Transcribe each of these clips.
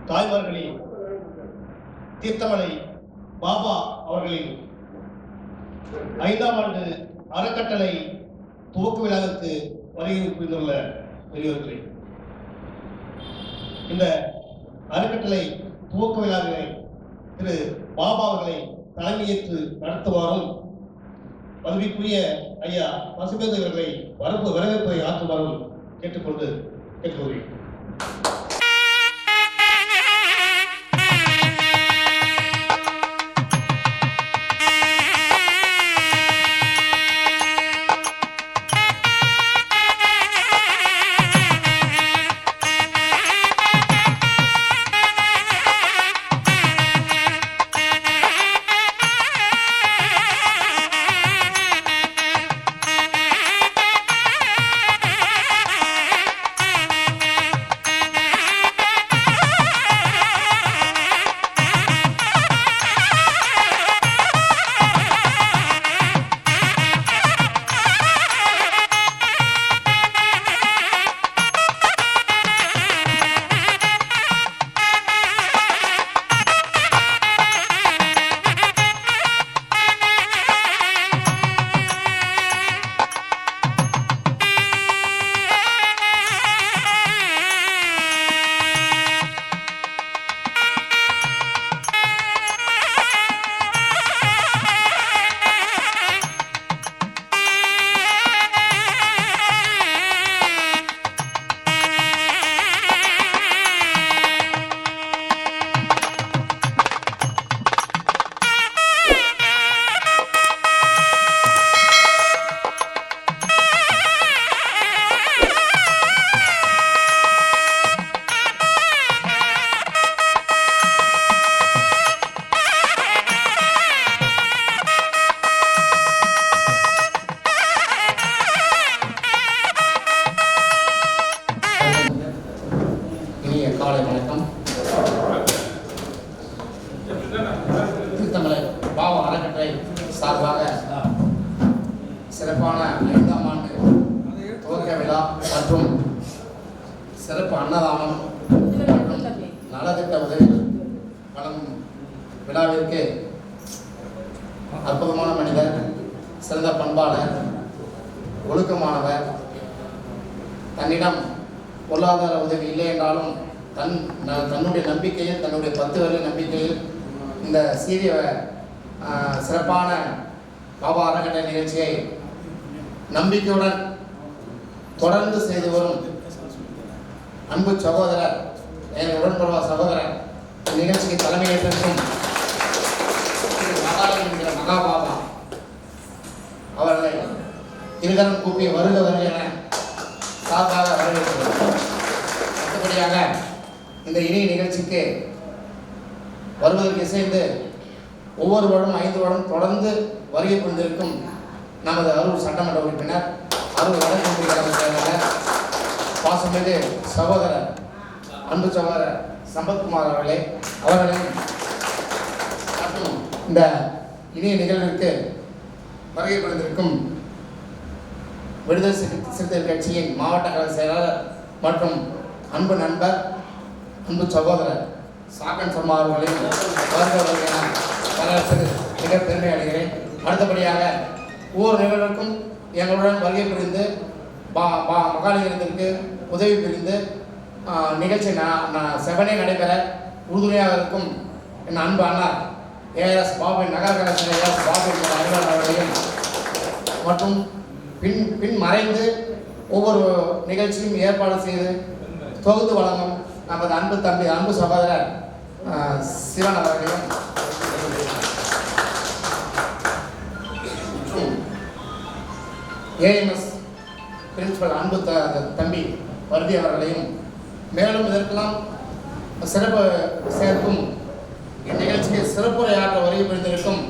தாய்மார்களின் தீர்த்தமலை பாபா அவர்களின் 5ஆம் ஆண்டு அறக்கட்டளை துவக்க விழாவிற்கு வருகை புரிந்துள்ள பெரியவர்களே, இந்த அறக்கட்டளை துவக்க விழாவினை திரு பாபா அவர்களை தலைமையேற்று நடத்துவாரும் பதவிக்குரிய ஐயா பசுபேத அவர்களை வரவேற்பை ஆற்றுமாறும் கேட்டுக்கொள்கிறேன். தீர்த்தமலை பாபா அறக்கட்டளை சார்பாக சிறப்பான 5ஆம் ஆண்டு துவக்க விழா மற்றும் சிறப்பு அன்னதானம் மற்றும் நலத்திட்ட உதவி வழங்கும் விழாவிற்கு அற்புதமான மனிதர், சிறந்த பண்பாளர், ஒழுக்கமானவர், தன்னிடம் பொருளாதார உதவி இல்லை என்றாலும் தன்னுடைய நம்பிக்கையில், தன்னுடைய 10 வருட நம்பிக்கையில் இந்த சீரிய சிறப்பான பாபா அறக்கட்டளை நிகழ்ச்சியை நம்பிக்கையுடன் தொடர்ந்து செய்து வரும் அன்பு சகோதரர், என் உடன்பிறவா சகோதரர், நிகழ்ச்சிக்கு தலைமையேற்றிருக்கும் என்கிற மகாபாபா அவர்களை இருகரம் கூப்பி வருக வருக என சார்பாக வரவேற்கிறோம். அடுத்தபடியாக இந்த இணைய நிகழ்ச்சிக்கு வருவதற்கு இசைந்து ஒவ்வொரு வருடம் 5 வருடம் தொடர்ந்து வருகை புரிந்திருக்கும் நமது அரூர் சட்டமன்ற உறுப்பினர், அரூர் வடக்கு செயலாளர், பாசமிகு சகோதரர், அன்பு சகோதரர் சம்பத்குமார் அவர்களையும் மற்றும் இந்த இணைய நிகழ்விற்கு வருகை புரிந்திருக்கும் விடுதலை சிறுத்தைகள் கட்சியின் மாவட்ட கழக செயலாளர் மற்றும் அன்பு நண்பர், அன்பு சகோதரர் சாக்கன் சர்மா அவர்களையும் வரவேற்பது மிக பெருமை அடைகிறேன். அடுத்தபடியாக ஒவ்வொரு நிகழ்வுக்கும் எங்களுடன் வருகை புரிந்து மகாலிங்கத்திற்கு உதவி புரிந்து நிகழ்ச்சி செவனே நடைபெற உறுதுணையாக இருக்கும் என் அன்பு அண்ணா ஏஎஸ் பாபு, நகர கலெக்டர் ஏஎஸ் பாபு அலுவலர் அவர்களையும் மற்றும் பின் மறைந்து ஒவ்வொரு நிகழ்ச்சியும் ஏற்பாடு செய்து தொகுத்து வழங்கும் நமது அன்பு தம்பி, அன்பு சகோதரர் சிவன் அவர்களையும் ஏஎம்எஸ் பிரின்சிபல் அன்பு தம்பி வர்தி அவர்களையும், மேலும் இதற்கெல்லாம் சிறப்பு சேர்க்கும் இந்நிகழ்ச்சிக்கு சிறப்புரையாற்ற வருகை புரிந்திருக்கும்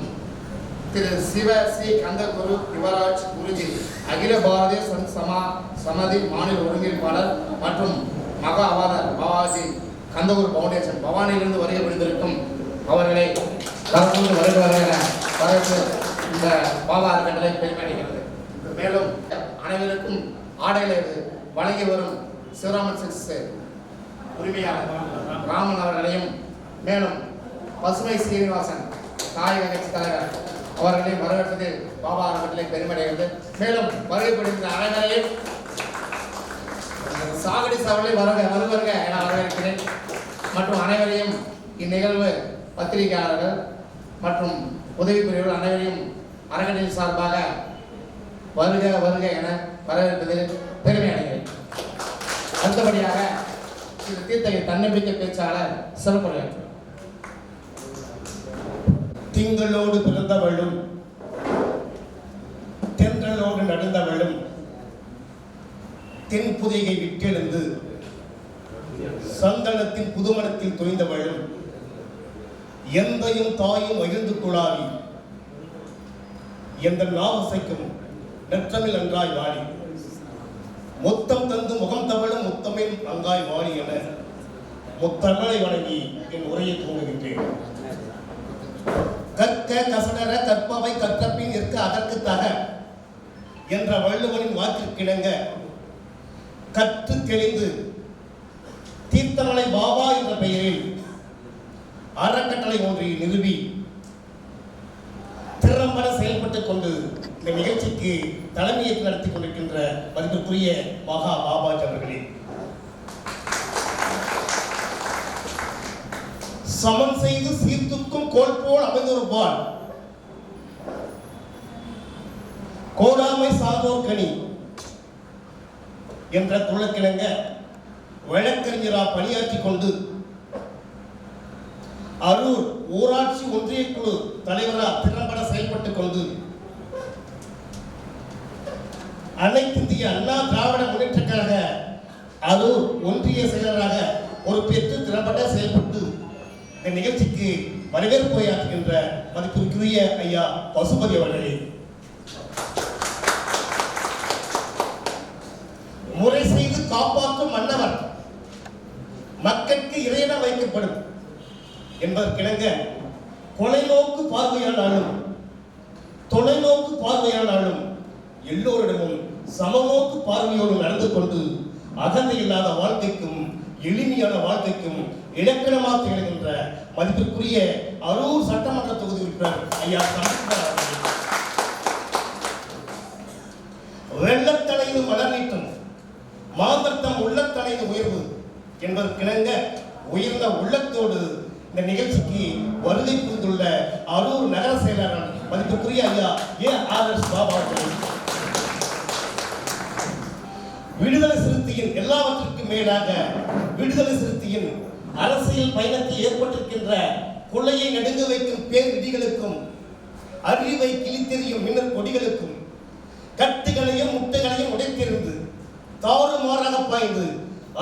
திரு சிவ சி கந்தகுரு யுவராஜ் குருஜி, அகில பாரதிய சமதி மாநில ஒருங்கிணைப்பாளர் மற்றும் மகா அவாதர் பாபாஜி கந்தகுரு பவுண்டேஷன் பவானியிலிருந்து வருகை புரிந்திருக்கும் அவர்களை கலந்து வரவேற்று இந்த பாபா அறக்கட்டளை பெருமையடைகிறது. மேலும் அனைவருக்கும் ஆடைகளை வழங்கி வரும் சிவராமன் சிக்ஸ் உரிமையாளர் ராமன் அவர்களையும், மேலும் பசுமை சீனிவாசன் தாயக கட்சி தலைவர் அவர்களையும் வரவேற்பது பாபா அறக்கட்டளை பெருமையடைகிறது. மேலும் வருகை புரிந்த அனைவரையும் சாகடி சாவலை வருவருக என வரவேற்கிறேன். மற்றும் அனைவரையும் இந்நிகழ்வு பத்திரிகையாளர்கள் மற்றும் உதவி பிரிவுகள் அனைவரையும் அறக்கட்டளை சார்பாக வருக வருக என வரவேற்பதில் பெருமை அடைகிறேன். அடுத்தபடியாக இந்த தீர்த்தகை தன்னம்பிக்கை பேச்சாளர் சிறப்புரையாற்றார். திங்களோடு பிறந்தவளும் தென்றலோடு நடந்தவளும் தென்புதையை விட்டெழுந்து சந்தனத்தின் புதுமணத்தில் தொய்ந்தவளும் எந்தையும் தாயும் மகிழ்ந்து குழாவி எந்த நாவசைக்கும் நெற்றமில் நன்றாய் வாடி முத்தம் தந்து முகம் தவழும் முத்தமில் அங்காய் வாடி என முத்தமிழை வணங்கி என் உரையை துவங்குகின்றேன். கற்க கசடர கற்பவை கற்றப்பின் இருக்க அதற்கு தக என்ற வள்ளுவனின் வாக்கிற்கிணங்க கற்று தெளிந்து தீர்த்தமலை பாபா என்ற பெயரில் அறக்கட்டளை ஒன்றை நிறுவி திறம்பட செயல்பட்டுக் கொண்டு இந்த நிகழ்ச்சிக்கு தலைமையேற்று நடத்தி கொண்டிருக்கின்ற மதிப்பிற்குரிய மகா பாபாஜி அவர்களே, சமன் செய்து சீர்தூக்கும் கோல் போல் அமைந்திருப்பார் கோடாமை சாதோர் கனி என்ற துளக்கிழங்க வழக்கறிஞரா பணியாற்றிக் கொண்டு அரூர் ஊராட்சி ஒன்றிய குழு தலைவராக திறம்பட செயல்பட்டுக் கொண்டு அனைத்து இந்திய அண்ணா திராவிட முன்னேற்ற கழக அரூர் ஒன்றிய செயலராக பொறுப்பேற்று திறம்பட செயல்பட்டு இந்த நிகழ்ச்சிக்கு வரவேற்பு ஆற்றுகின்ற மதிப்பிற்குரிய ஐயா பசுபதி அவர்களே, முறை செய்து காப்பாற்றும் மன்னவர் மக்களுக்கு இறையென வைக்கப்படும் என்பதற்கிணங்க தொலைநோக்கு பார்வையானாலும் தொலைநோக்கு பார்வையானாலும் எல்லோரிடமும் சமநோக்கு பார்வையோடு நடந்து கொண்டு அகந்தை இல்லாத வாழ்க்கைக்கும் எளிமையான வாழ்க்கைக்கும் இலக்கணமாக திகழ்கின்ற மதிப்பிற்குரிய அரூர் சட்டமன்ற தொகுதி உறுப்பினர் ஐயா சமீபர் அவர்கள். வெள்ளத்தனைந்து மலர் நீட்டும் மாந்தர்த்தம் உள்ளத்தனைந்து உயர்வு என்பதற்கிணங்க உயர்ந்த உள்ளத்தோடு இந்த நிகழ்ச்சிக்கு வருகை புரிந்துள்ள அரூர் நகர செயலாளர் மதிப்புக்குரிய ஐயா ARS பாபா அவர்கள். விடுதலை சிறுத்தையின் எல்லாவற்றிற்கும் மேலாக விடுதலை சிறுத்தையின் அரசியல் பயணத்தில் ஏற்பட்டிருக்கின்ற கொள்ளையை நடுங்க வைக்கும் பேர் விதிகளுக்கும் அறிவை கிழித்தெறியும் மின்னல் கொடிகளுக்கும் கட்டுகளையும் முட்டைகளையும் உடைத்தெறிந்து தாறுமாறாக பாய்ந்து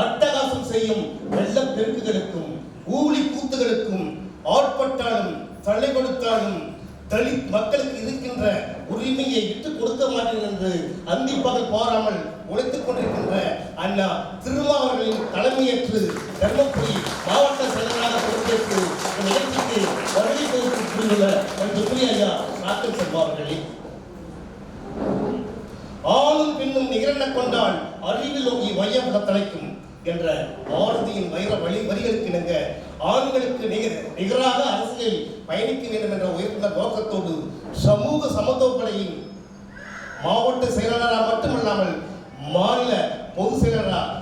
அட்டகாசம் செய்யும் வெள்ளப் பெருக்குகளுக்கும் ஊழி கூத்துகளுக்கும் ஆட்பட்டாலும் தலை கொடுத்தாலும் தலித் மக்களுக்கு இருக்கின்ற உரிமையை விட்டுக் கொடுக்க மாட்டேன் என்று அந்திப்பகல் பாராமல் உழைத்துக் கொண்டிருக்கின்ற அண்ணா திருமாவர்களின் தலைமையேற்று தர்மபுரி மாவட்ட செயலராக பொறுப்பேற்று நிகழ்ச்சிக்கு வருகை புரிந்துள்ள மதிப்புக்குரிய ஐயா நாட்கள் செல்வார்களே. ஆணும் பெண்ணும் நிகரென கொண்டால் அறிவில் ஓங்கி வையப்பட தலைக்கும் என்ற பாரதியின் வைர வரிகளுக்கு இணங்க ஆண்களுக்கு நிகராக அரசியல் பயணிக்க வேண்டும் என்ற உயர்ந்த நோக்கத்தோடு சமூக சமத்துவப்படையின் மாவட்ட செயலாளராக மட்டுமல்லாமல் மாநில பொதுச் செயலாளராக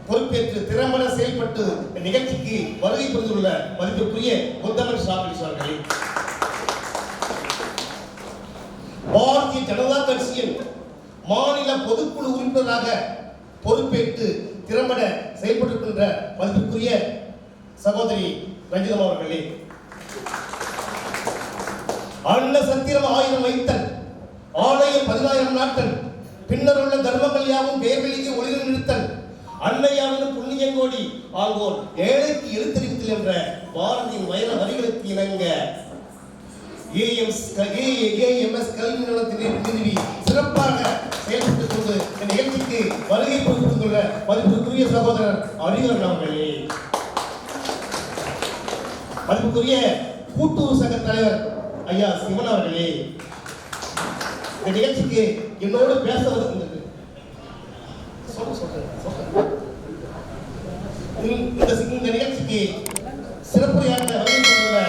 பொறுப்பேற்று திறம்பட செயல்பட்டு நிகழ்ச்சிக்கு வருகை புரிந்துள்ள மதிப்பிற்குரிய முத்தமிழ் சாப்பிடி அவர்களே. பாரதிய ஜனதா கட்சியின் மாநில பொதுக்குழு உறுப்பினராக பொறுப்பேற்று திறம்பட செயல்பட்டிருக்கின்ற மதிப்பிற்குரிய சகோதரி ரஞ்சிதம் அவர்களே. அன்ன சத்திரம் 1000 வைத்தல் ஆலயம் 10000 நாட்கள் பின்னர் உள்ள தர்மங்கள் யாவும் பேர்வெளிக்கு ஒளிரும் நிறுத்தல் அன்னையாவின் புண்ணியங்கோடி ஆங்கோர் ஏழைக்கு எழுத்தறிவித்தல் என்ற பாரதியின் வைர வரிகளுக்கு இணங்க AMS கல்வி நிறுவனத்தின் நிறுவி சிறப்பாக செயல்பட்டுக் கொண்டு இந்த நிகழ்ச்சிக்கு வருகை புரிந்துள்ள மதிப்புக்குரிய சகோதரர் அறிவரன் அவர்களே. மதிப்புக்குரிய கூட்டுறவு சங்க தலைவர் ஐயா சிவன் அவர்களே. இந்த நிகழ்ச்சிக்கு என்னோடு பேச வந்திருந்தது இந்த நிகழ்ச்சிக்கு சிறப்புரையாற்ற வருகை கொண்டுள்ள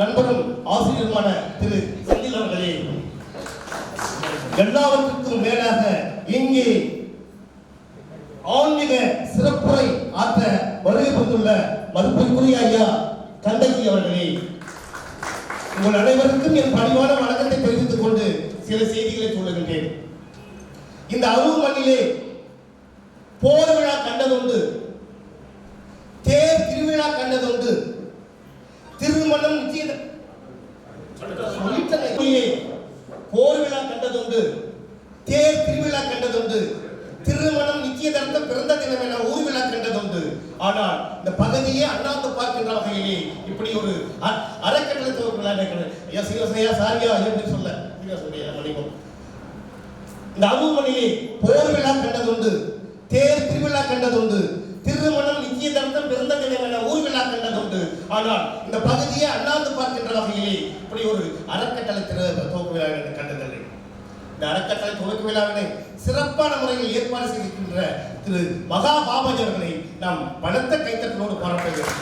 நண்பரும் ஆசிரியருமான திரு செந்தில் அவர்களே. எல்லாவற்றுக்கும் மேலாக இங்கே ஆன்மீக சிறப்புரை ஆற்ற வருகை கொண்டுள்ள மதிப்பிற்குரிய ஐயா கந்தகி அவர்களே. உங்கள் அனைவருக்கும் என் பணிவான வணக்கத்தை தெரிவித்துக் கொண்டு சில செய்திகளை சொல்லுகின்றேன். இந்த அரூர் மண்ணிலே போர் விழா கண்டதுண்டு, தேர் திருவிழா கண்டதுண்டு, திருமணம் போர் விழா கண்டதுண்டு, தேர் திருவிழா கண்டதுண்டு, திருமணம் நிச்சயதார்த்தம் பிறந்த தினம் என ஊர் விழா கண்டதுண்டு. ஆனால் இந்த பகுதியே அண்ணாந்து பார்க்கின்ற வகையிலே இப்படி ஒரு அறக்கட்டளை துவக்க சாரியா எப்படி சொல்ல இந்த அரூர் மண்ணிலே போர் விழா கண்டதுண்டு, தேர் திருவிழா கண்டதுண்டு, திருமணம் நிச்சயதார்த்தம் பிறந்த தினம் என ஊர் விழா கண்டதுண்டு. ஆனால் இந்த பகுதியை அண்ணாந்து பார்க்கின்ற வகையிலே இப்படி ஒரு அறக்கட்டளை துவக்க விழா கண்டதில்லை. இந்த அறக்கட்டளை துவக்க விழாவினை சிறப்பான முறையில் ஏற்பாடு செய்திருக்கின்ற திரு மகா பாபாஜி அவர்களை நாம் பலத்த கைத்தட்டலோடு பாராட்டுகிறோம்.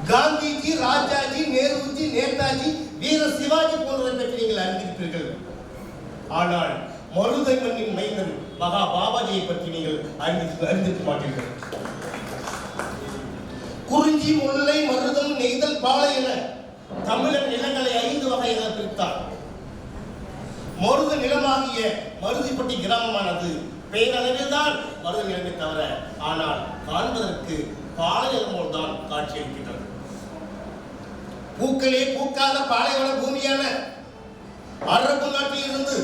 காந்திஜி, ராஜாஜி, நேருஜி, நேதாஜி, வீர சிவாஜி போன்றவரை பற்றி நீங்கள் அறிந்திருப்பீர்கள். ஆனால் மருதை மண்ணின் மைந்தன் மகா பாபாஜியை பற்றி நீங்கள் அறிந்திருக்க மாட்டீர்கள். குறிஞ்சி, முல்லை, மருதம், நெய்தல், பாலை என தமிழர் நிலங்களை 5 வகையாக பிரித்தார். மருத நிலமாகிய மருதிப்பட்டி கிராமமானது பேரளவில் தான் மருத நிலமே தவிர ஆனால் காண்பதற்கு பாலை நிலம் தான் காட்சியளிக்கின்றது. பூக்களே பூக்காத பாலைவன பூமியான அரபு நாட்டில் இருந்து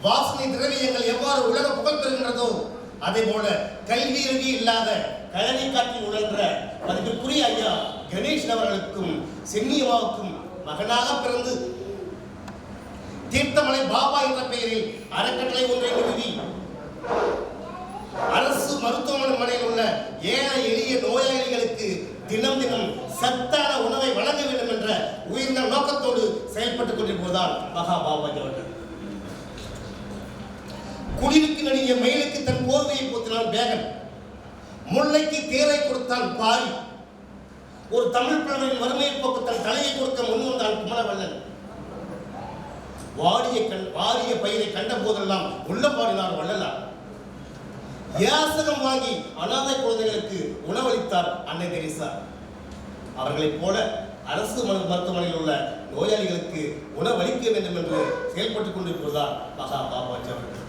வாசனை திரவியங்கள் எவ்வாறு உலக புகழ் பெறுகின்றதோ அதே போல கல்வி அறிவு இல்லாத கழனி காட்டில் உழன்ற மதிப்பிற்குரிய ஐயா கணேஷ் அவர்களுக்கும் சென்னியம்மாவுக்கும் மகனாக பிறந்து தீர்த்தமலை பாபா என்ற பெயரில் அறக்கட்டளை ஒன்றை நிறுவி அரசு மருத்துவமனையில் உள்ள ஏழை எளிய நோயாளிகளுக்கு தினம் தினம் சத்தான உணவை வழங்க வேண்டும் என்ற உயர்ந்த நோக்கத்தோடு செயல்பட்டுக் கொண்டிருப்பதுதான் மகா பாபாஜி அவர்கள். குடிலுக்கு நடிகை மயிலுக்கு தன் போர்வையை போத்தினான் பேகன், முல்லைக்கு தேரை கொடுத்தான் பாரி, ஒரு தமிழ் புலவரின் வறுமையை போக்கு தன் தலையை கொடுக்க முன்வந்தான் குமரவல்லன். வாரிய பயிரை கண்ட போதெல்லாம் உள்ள பாடினார் வள்ளலார். யாசகம் வாங்கி அனாதை குழந்தைகளுக்கு உணவளித்தார் அன்னை தெரேசா. அவர்களைப் போல அரசு மருத்துவமனையில் உள்ள நோயாளிகளுக்கு உணவளிக்க வேண்டும் என்று செயல்பட்டுக் கொண்டிருப்பதுதான் மகா பாபாஜி அவர்கள்.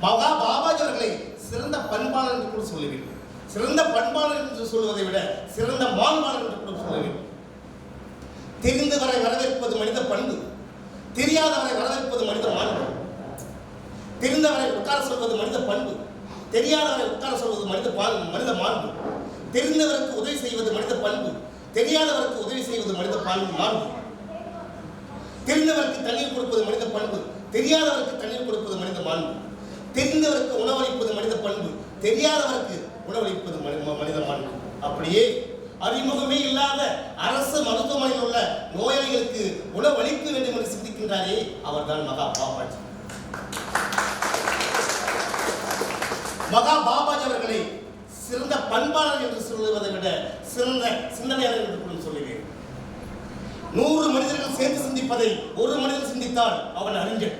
மகா பாபாஜி அவர்களை சிறந்த பண்பாளர் என்று கூட சொல்லுவேன். சிறந்த பண்பாளர் என்று சொல்வதை விட சிறந்த மாண்பாளர் என்று கூட சொல்லுவேன். தெரிந்தவரை வரவேற்பது மனித பண்பு, தெரியாதவரை வரவேற்பது மனித மாண்பு. தெரிந்தவரை உட்கார சொல்வது மனித பண்பு, தெரியாதவரை உட்கார சொல்வது மனித மாண்பு. தெரிந்தவருக்கு உதவி செய்வது மனித பண்பு, தெரியாதவருக்கு உதவி செய்வது மனித மாண்பு. தெரிந்தவருக்கு தண்ணீர் கொடுப்பது மனித பண்பு, தெரியாதவருக்கு தண்ணீர் கொடுப்பது மனித மாண்பு. தெரிந்தவருக்கு உணவளிப்பது மனித பண்பு, தெரியாதவருக்கு உணவளிப்பது மனித மாண்பு. அப்படியே அறிமுகமே இல்லாத அரசு மருத்துவமனையில் உள்ள நோயாளிகளுக்கு உணவளிக்க வேண்டும் என்று சிந்திக்கின்றாரே, அவர்தான் மகா பாபாஜி. மகா பாபாஜி அவர்களை சிறந்த பண்பாளர் என்று சொல்வதை விட சிறந்த சிந்தனையாளர் என்று கூட சொல்லுவேன். 100 மனிதர்கள் சேர்ந்து சிந்திப்பதை ஒரு மனிதன் சிந்தித்தால் அவன் அறிஞன்.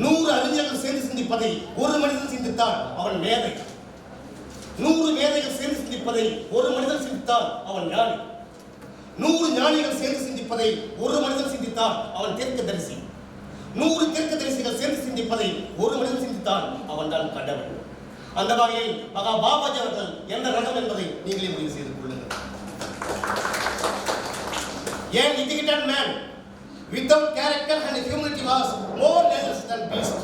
100 அறிஞர்கள் சேர்ந்து சிந்திப்பதை ஒரு மனிதன் சிந்தித்தால் அவன் மேதை. 100 மேதைகள் சேர்ந்து சிந்திப்பதை ஒரு மனிதன் சிந்தித்தால் அவன் ஞானி. 100 ஞானிகள் சேர்ந்து சிந்திப்பதை ஒரு மனிதன் சிந்தித்தால் அவன் தீர்க்கதரிசி. 100 தீர்க்கதரிசிகள் சேர்ந்து சிந்திப்பதை ஒரு மனிதன் சிந்தித்தால் அவன் தான் கடவுள். அந்த வகையில் மகா பாபாஜி அவர்கள் எந்த ரகம் என்பதை நீங்களே முடிவு செய்து கொள்ளுங்கள். An educated man without character and humility was more dangerous than beast.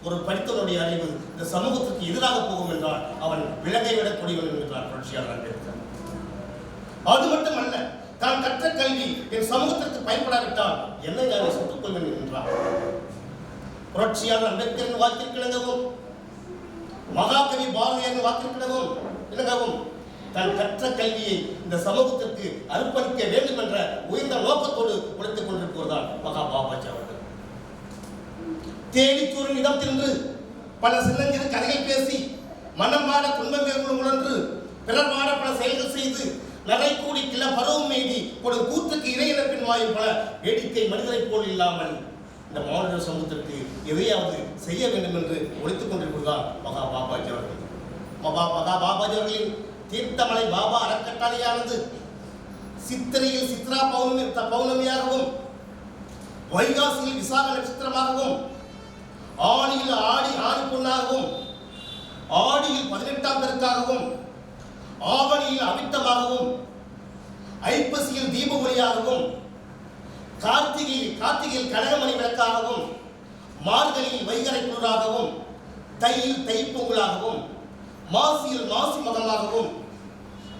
ஒரு படித்தவனுடைய அறிவு இந்த சமூகத்திற்கு எதிராக போகும் என்றால் அவன் விலகை விடக்கூடியவன் என்றார் புரட்சியாளர் அம்பேத்கர். அது மட்டுமல்ல, தான் கற்ற கல்வி என் சமூகத்திற்கு பயன்படாவிட்டால் என்னை நான் சுட்டுக் கொள்வேன் என்றார். புரட்சியாளர் அம்பேத்கரின் வாக்கிற்கிணங்கவும் மகாகவி பாரதியாரின் வாக்கிற்கிணங்கவும் இணங்கவும் தன் கற்ற கல்வியை இந்த சமூகத்திற்கு அர்ப்பணிக்க வேண்டும் என்ற உயர்ந்த நோக்கத்தோடு உழைத்துக் கொண்டிருப்பதுதான் மகா பாபாஜி அவர்கள். தேடிச்சூரின் இடம் தின்று பல சின்னஞ்சிறு கதைகள் பேசி மனம் வாட துன்பங்கள் உணர்ந்து பிறர் வாட பல செயல்கள் செய்து நரை கூடி கிள பருவம் எய்தி ஒரு கூத்துக்கு இறையினப்பின் வாயும் பல வேடிக்கை மனிதரை போல் இல்லாமல் இந்த மாநில சமூகத்திற்கு எதையாவது செய்ய வேண்டும் என்று உழைத்துக் கொண்டிருப்பதுதான் மகா பாபாஜி அவர்கள். மகா பாபாஜி அவர்களின் தீர்த்தமலை பாபா அறக்கட்டளையானது சித்திரையில் சித்ரா பௌர்ணமியாகவும் வைகாசியில் விசாக நட்சத்திரமாகவும் ஆணியில் ஆடி பொன்னாகவும் ஆடியில் 18ஆம் பெருக்காகவும் ஆவணியில் அவிட்டமாகவும் ஐப்பசியில் தீப ஒளியாகவும் கார்த்திகையில் கடகமணி விளக்காகவும் மார்கழியில் வைகரை குளிராகவும் தையில் தைப்பொங்கலாகவும் மாசியில் மாசி மகமாகவும்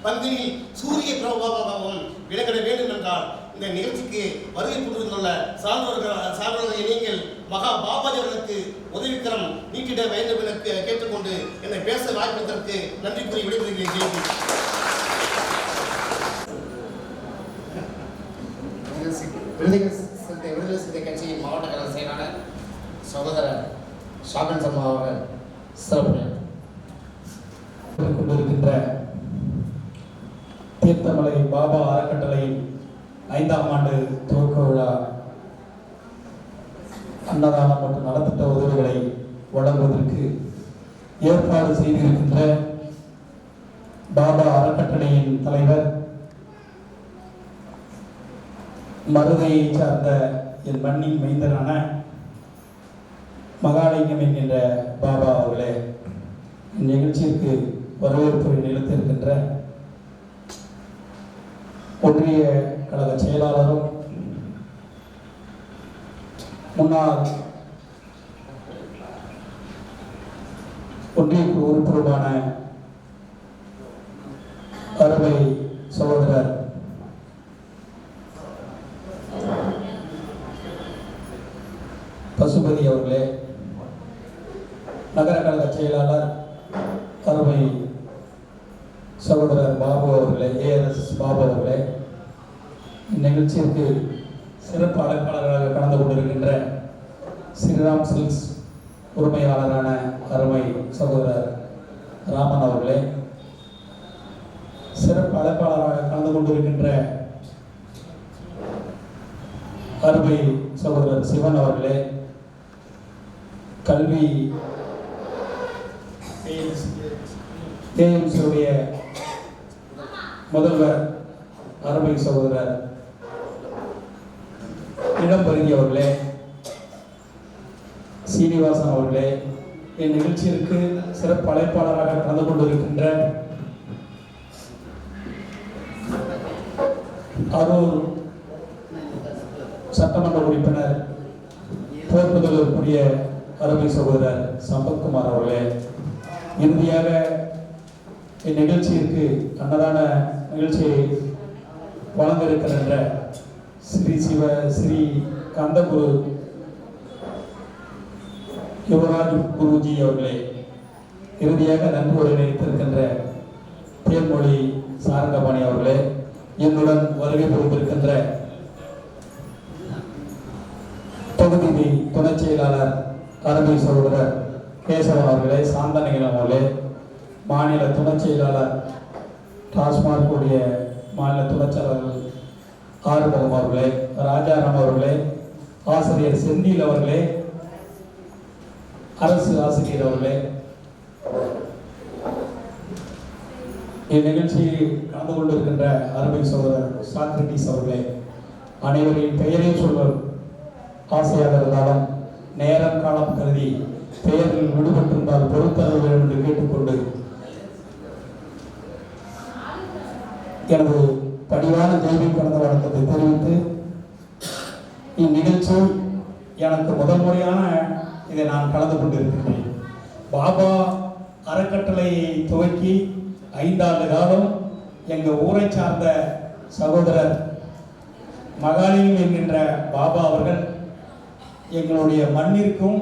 பங்குனியில் சூரிய பிரபாவமாகவும் விளக்கிட வேண்டும் என்றால் இந்த நிகழ்ச்சிக்கு வருகை புரிந்துள்ள சான்றோர்களை நீங்கள் மகா பாபாஜி அவர்களுக்கு உதவிக்கரம் நீட்டிட வேண்டும் என கேட்டுக்கொண்டு என்னை பேச வாய்ப்பதற்கு நன்றி கூறி விடைபெறுகிறேன். விடுதலை சிறுத்தை கட்சியின் மாவட்ட கழக செயலாளர் சகோதரர் ஷாபன் சர்மா அவர்கள் சிறப்பு கொண்டிருக்கின்ற தீர்த்தமலை பாபா அறக்கட்டளையின் 5ஆம் ஆண்டு துவக்க விழா அன்னதானம் மற்றும் நலத்திட்ட உதவிகளை வழங்குவதற்கு ஏற்பாடு செய்திருக்கின்ற பாபா அறக்கட்டளையின் தலைவர், மருதையை சார்ந்த என் மண்ணின் மைந்தரான மகாலிங்கம் என்கின்ற பாபா அவர்களே, இந்நிகழ்ச்சிக்கு வரவேற்புரை நிலைத்திருக்கின்ற ஒன்றிய கழக செயலாளரும் முன்னாள் ஒன்றிய குழு உறுப்பினருமான அருமை சகோதரர் பசுபதி அவர்களே, நகர கழக செயலாளர் அருமை சகோதரர் பாபு அவர்களே, ARS பாபு அவர்களே, இந்நிகழ்ச்சிக்கு சிறப்பு அழைப்பாளர்களாக கலந்து கொண்டிருக்கின்ற ஸ்ரீராம் சில்க்ஸ் உரிமையாளரான அருமை சகோதரர் ராமன் அவர்களே, சிறப்பு அழைப்பாளராக கலந்து கொண்டிருக்கின்ற அருமை சகோதரர் சிவன் அவர்களே, கல்வி தேஎம்சியுடைய முதல்வர் அருமை சகோதரர் இடம்பருகி அவர்களே, சீனிவாசன் அவர்களே, இந்நிகழ்ச்சியிற்கு சிறப்பு அழைப்பாளராக கலந்து கொண்டிருக்கின்ற அரூர் சட்டமன்ற உறுப்பினர் போர்ப்புதலுக்குரிய அருமை சகோதரர் சம்பத்குமார் அவர்களே, இறுதியாக இந்நிகழ்ச்சியிற்கு அன்னதான நிகழ்ச்சியை வழங்க இருக்கின்ற ஸ்ரீ கந்தகுரு யுவராஜ் குருஜி அவர்களே, இறுதியாக நன்றி உரை நினைத்திருக்கின்ற தேன்மொழி சாரங்கபாணி அவர்களே, என்னுடன் வருகை புரிந்திருக்கின்ற தொகுதி துணைச் செயலாளர் அருமை சகோதரர் கேசவன் அவர்களே, சாந்தனிகலம் அவர்களே, மாநில துணைச் செயலாளர் டாஸ்மாக் உடைய மாநில துணைச் செயலாளர் ஆறுமுகம் அவர்களே, ராஜாராம் அவர்களே, ஆசிரியர் செந்தில் அவர்களே, அரசு ஆசிரியர் அவர்களே, இந்நிகழ்ச்சியில் கலந்து கொண்டிருக்கின்ற அருமை சகோதரர் சாக்ரட்டிஸ் அவர்களே, அனைவரின் பெயரையும் சொல்வர் ஆசையாக இருந்தாலும் நேரம் காலம் கருதி பெயர்கள் விடுபட்டிருந்தால் பொறுத்தர வேண்டும் என்று கேட்டுக்கொண்டு எனது படிவான தெய்வீக கடந்த வழக்கத்தை தெரிவித்து இந்நிகழ்ச்சி எனக்கு முதல் முறையான இதை நான் கலந்து கொண்டிருக்கின்றேன். பாபா அறக்கட்டளையை துவக்கி 5 ஆண்டு காலம் எங்கள் ஊரை சார்ந்த சகோதரர் மகாலிங்கம் என்கின்ற பாபா அவர்கள் எங்களுடைய மண்ணிற்கும்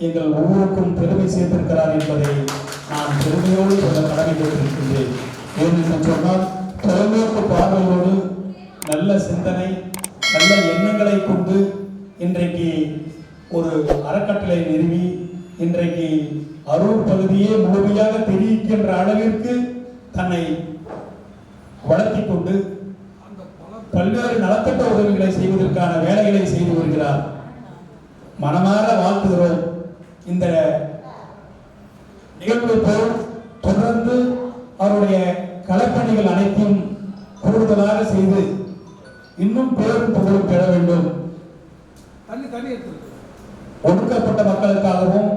எங்கள் ஊருக்கும் பெருமை சேர்த்திருக்கிறார் என்பதை நான் பெருமையோடு சொல்ல கடமைப்பட்டிருக்கின்றேன். ஏனென்று சொன்னால் தொலைநோக்கு பார்வையோடு நல்ல சிந்தனை நல்ல எண்ணங்களை கொண்டு இன்றைக்கு ஒரு அறக்கட்டளை நிறுவி இன்றைக்கு அரூர் பகுதியே முழுமையாக தெரிவிக்கின்ற அளவிற்கு தன்னை வளர்த்தி கொண்டு பல்வேறு நலத்திட்ட உதவிகளை செய்வதற்கான வேலைகளை செய்து வருகிறார். மனமாற வாழ்த்துகிறோம். இந்த நிகழ்வை போல் தொடர்ந்து அவருடைய களப்பணிகள் அனைத்தையும் கூடுதலாக செய்து இன்னும் பேரும் புகழும் பெற வேண்டும். ஒடுக்கப்பட்ட மக்களுக்காகவும்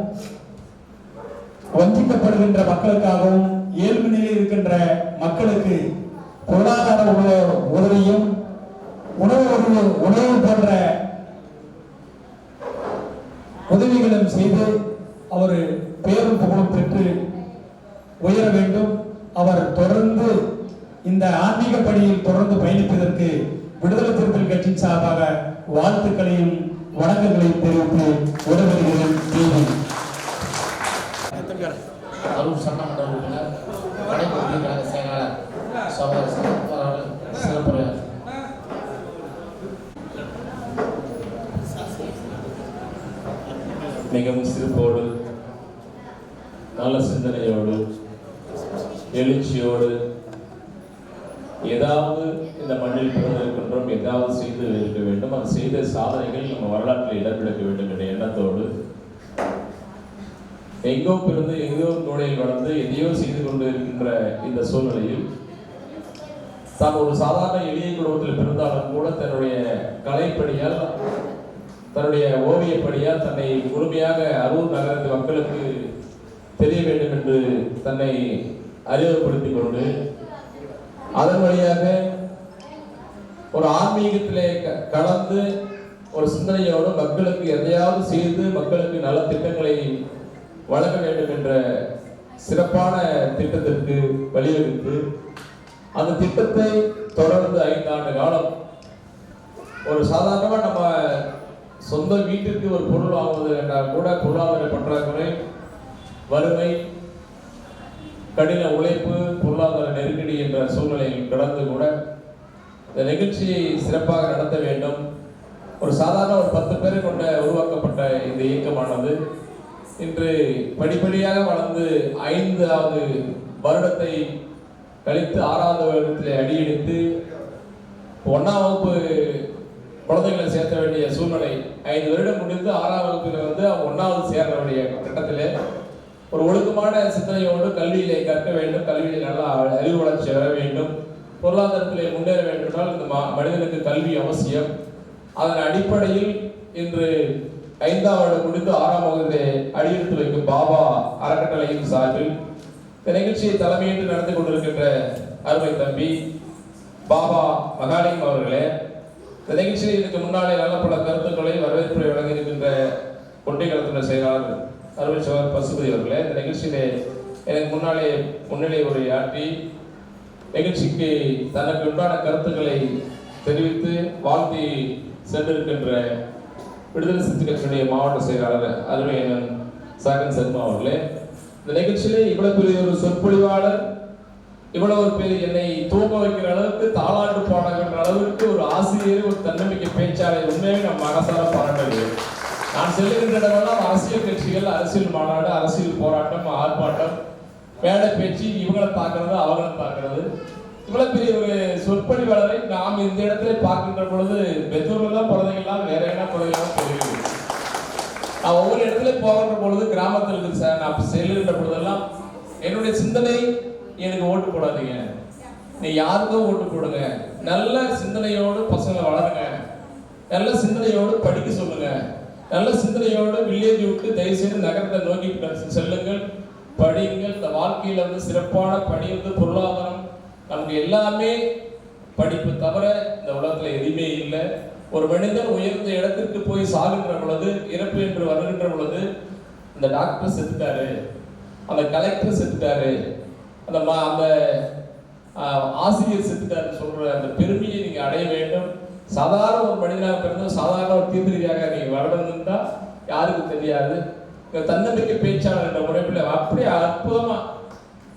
வஞ்சிக்கப்படுகின்ற மக்களுக்காகவும் ஏழ்மை நிலையில் இருக்கின்ற மக்களுக்கு பொருளாதார உதவியும் உணவு போன்ற உதவிகளும் செய்து அவர் பேரும் புகழும் பெற்று உயர வேண்டும். அவர் தொடர்ந்து இந்த ஆன்மீக பணியில் தொடர்ந்து பயணிப்பதற்கு விடுதலை சிறுத்தைகள் கட்சியின் சார்பாக வாழ்த்துக்களையும் வணக்கங்களையும் தெரிவித்து விடைபெறுகிறேன். அரூர் சட்டமன்ற உறுப்பினர் கடைப்பகுதி கழக செயலாளர் சகோதரர் சம்பத்குமார் அவர்கள் சிறப்புரையார். மிகவும் சிறப்போடு நல்ல சிந்தனையோடு எழுச்சியோடு ஏதாவது இந்த மண்ணில் பிறந்திருக்கின்றோம், ஏதாவது செய்து இருக்க வேண்டும், அது செய்த சாதனைகள் நம்ம வரலாற்றில் இடம்பெடுக்க வேண்டும் என்ற எண்ணத்தோடு எங்கோ பிறந்து எங்கோ நூலையில் வளர்ந்து எதையோ செய்து கொண்டு இருக்கின்ற இந்த சூழ்நிலையில் தான் ஒரு சாதாரண எளிய குடும்பத்தில் பிறந்தாலும் கூட தன்னுடைய கலைப்படியால் தன்னுடைய ஓவியப்படியால் தன்னை முழுமையாக அரூர் நகரத்து மக்களுக்கு தெரிய வேண்டும் என்று தன்னை அறிமுகப்படுத்திக் கொண்டு அதன் வழியாக ஒரு ஆன்மீகத்திலே கலந்து ஒரு சிந்தனையோடு மக்களுக்கு எதையாவது செய்து மக்களுக்கு நல்ல திட்டங்களை வழங்க வேண்டும் என்ற சிறப்பான திட்டத்திற்கு வழிவகுத்து அந்த திட்டத்தை தொடர்ந்து 5 ஆண்டு காலம் ஒரு சாதாரணமாக நம்ம சொந்த வீட்டிற்கு ஒரு பொருள் வாங்குவது என்றால் கூட பொருளாதார பற்றாக்குறை, வறுமை, கடின உழைப்பு, பொருளாதார நெருக்கடி என்ற சூழ்நிலையில் கடந்து கூட இந்த நிகழ்ச்சியை சிறப்பாக நடத்த வேண்டும். ஒரு சாதாரண ஒரு 10 பேரை கொண்ட உருவாக்கப்பட்ட இந்த இயக்கமானது இன்று படிப்படியாக வளர்ந்து 5வது வருடத்தை கழித்து 6வது வருடத்தில் அடியெடுத்து 1ஆம் வகுப்பு குழந்தைகளை சேர்த்த வேண்டிய சூழ்நிலை. 5 வருடம் முடிந்து 6ஆம் வகுப்பில் வந்து 1வது சேர்ற வேண்டிய கட்டத்தில் ஒரு ஒழுக்கமான சிந்தனையோடு கல்வியிலே கற்க வேண்டும், கல்வியிலே நல்லா அறிவு வளர்ச்சி வர வேண்டும், பொருளாதாரத்திலே முன்னேற வேண்டும் என்றால் இந்த மனிதனுக்கு கல்வி அவசியம். அதன் அடிப்படையில் இன்று 5ஆம் வருடம் முடிந்து 6ஆம் வகுப்பிலே அடியெடுத்து வைக்கும் பாபா அறக்கட்டளையின் சார்பில் இந்த நிகழ்ச்சியை தலைமையேற்று நடந்து கொண்டிருக்கின்ற அருமை தம்பி பாபா மகாலிங்கம் அவர்களே, இந்த நிகழ்ச்சியில் இதுக்கு முன்னாலே நல்ல பல கருத்துக்களை வரவேற்புரை வழங்கியிருக்கின்ற கொண்டைகளத்தினர் செயலாளர் அருமை சகோதரர் பசுபதி அவர்களே, இந்த நிகழ்ச்சியிலே எனக்கு முன்னிலை உரையாற்றி நிகழ்ச்சிக்கு தனக்கு உண்டான கருத்துக்களை தெரிவித்து வாழ்த்தி சென்றிருக்கின்ற விடுதலை சிறுத்தை கட்சியுடைய மாவட்ட செயலாளர் அருமை அண்ணன் சாகன் சர்மா அவர்களே, இந்த நிகழ்ச்சியிலே இவ்வளவு பெரிய ஒரு சொற்பொழிவாளர், இவ்வளவு ஒரு பெரிய என்னை தூங்க வைக்கிற அளவுக்கு தாளாட்டு பாடுகின்ற அளவுக்கு ஒரு ஆசிரியர், ஒரு தன்னம்பிக்கை பேச்சாளர் உண்மையாக நம்ம மனசார பாராட்ட. நான் செல்லுகின்ற இடமெல்லாம் அரசியல் கட்சிகள், அரசியல் மாநாடு, அரசியல் போராட்டம், ஆர்ப்பாட்டம், மேடை பேச்சு, இவங்களை தாக்குறது அவங்களை தாக்குறது. இவ்வளவு பெரிய ஒரு சொற்பொழிவாளரை நாம் இந்த இடத்துல பார்க்கின்ற பொழுது பெற்றோர்கள் தான் குழந்தைகள்லாம் வேற என்ன குழந்தைகள்லாம் தெரியுது. நான் ஒவ்வொரு இடத்துல போகின்ற பொழுது கிராமத்தில் இருக்கு சார், நான் செல்லுகின்ற பொழுதெல்லாம் என்னுடைய சிந்தனை, எனக்கு ஓட்டு போடாதீங்க, நீ யாருக்கும் ஓட்டு போடுங்க, நல்ல சிந்தனையோடு பசங்களை வளருங்க, நல்ல சிந்தனையோடு படிக்க சொல்லுங்க, நல்ல சிந்தனையோடு வில்லேஜ் விட்டு தயவுசெய்து நகரத்தை நோக்கி செல்லுங்கள், படியுங்கள். இந்த வாழ்க்கையில் வந்து சிறப்பான படி வந்து பொருளாதாரம், நமக்கு எல்லாமே படிப்பு தவிர இந்த உலகத்தில் எதுவுமே இல்லை. ஒரு மனிதன் உயர்ந்த இடத்திற்கு போய் சாகின்ற பொழுது, இறப்பு என்று வருகின்ற பொழுது, இந்த டாக்டர் செத்துட்டாரு, அந்த கலெக்டர் செத்துட்டாரு, அந்த ஆசிரியர் செத்துட்டாருன்னு சொல்ற அந்த பெருமையை நீங்க அடைய வேண்டும். சாதாரண ஒரு மனிதனாக பிறந்து சாதாரண ஒரு தீர்த்திரியாக நீங்க வளர்ந்துட்டா யாருக்கும் தெரியாது. தன்னம்பிக்கை பேச்சாளர் என்ற முறைப்பில் அப்படியே அற்புதமா,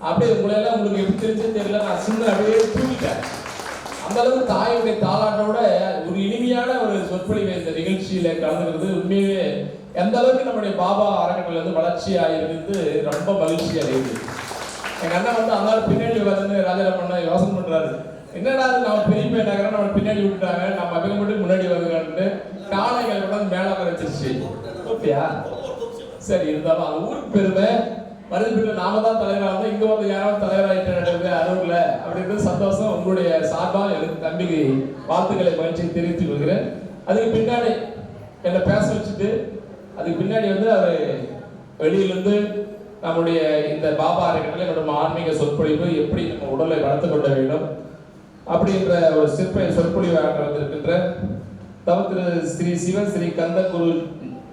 அப்படியே உங்களையெல்லாம் உங்களுக்கு எப்படி தெரிஞ்சு தெரியல, நான் சின்ன அப்படியே தூங்கிட்டேன். அந்த அளவுக்கு தாயுடைய தாளாட்டோட ஒரு இனிமையான ஒரு சொற்பொழிவை இந்த நிகழ்ச்சியில கலந்துக்கிறது உண்மையே எந்த அளவுக்கு நம்முடைய பாபா அறக்கட்டளை வந்து வளர்ச்சியாக இருந்து ரொம்ப மகிழ்ச்சி அடையுது. எங்க அண்ணன் வந்து அந்த பின்னாடி வந்து ராஜாராமண்ணா யோசனை பண்றாரு, என்னடா நம்ம பெரிய பையனாகிறோம், நம்ம பின்னாடி விட்டுட்டாங்க, நம்ம அவங்க மட்டும் முன்னாடி வந்துட்டு காளைகள் கூட மேல வச்சிருச்சு. ஓகேயா, சரி, இருந்தாலும் அந்த ஊருக்கு பெருமை மருதுபீட்டில் நாம தான் தலைவராக இங்க வந்து யாராவது தலைவராயிட்டு அருள்ல அப்படின்றது சந்தோஷம். உங்களுடைய சார்பாக எனக்கு தம்பிக்கு வாழ்த்துக்களை மகிழ்ச்சி தெரிவித்துக் கொள்கிறேன். அதுக்கு பின்னாடி என்னை பேச வச்சுட்டு அதுக்கு பின்னாடி வந்து அவர் வெளியிலிருந்து நம்முடைய இந்த பாபா அறக்கட்டளை நம்ம ஆன்மீக சொற்பொழிவு எப்படி நம்ம உடலை வளர்த்து கொள்ள வேண்டும் அப்படின்ற ஒரு சொற்பொழிவு வந்திருக்கின்ற தவத்திரு ஸ்ரீ சிவன் ஸ்ரீ கந்த குரு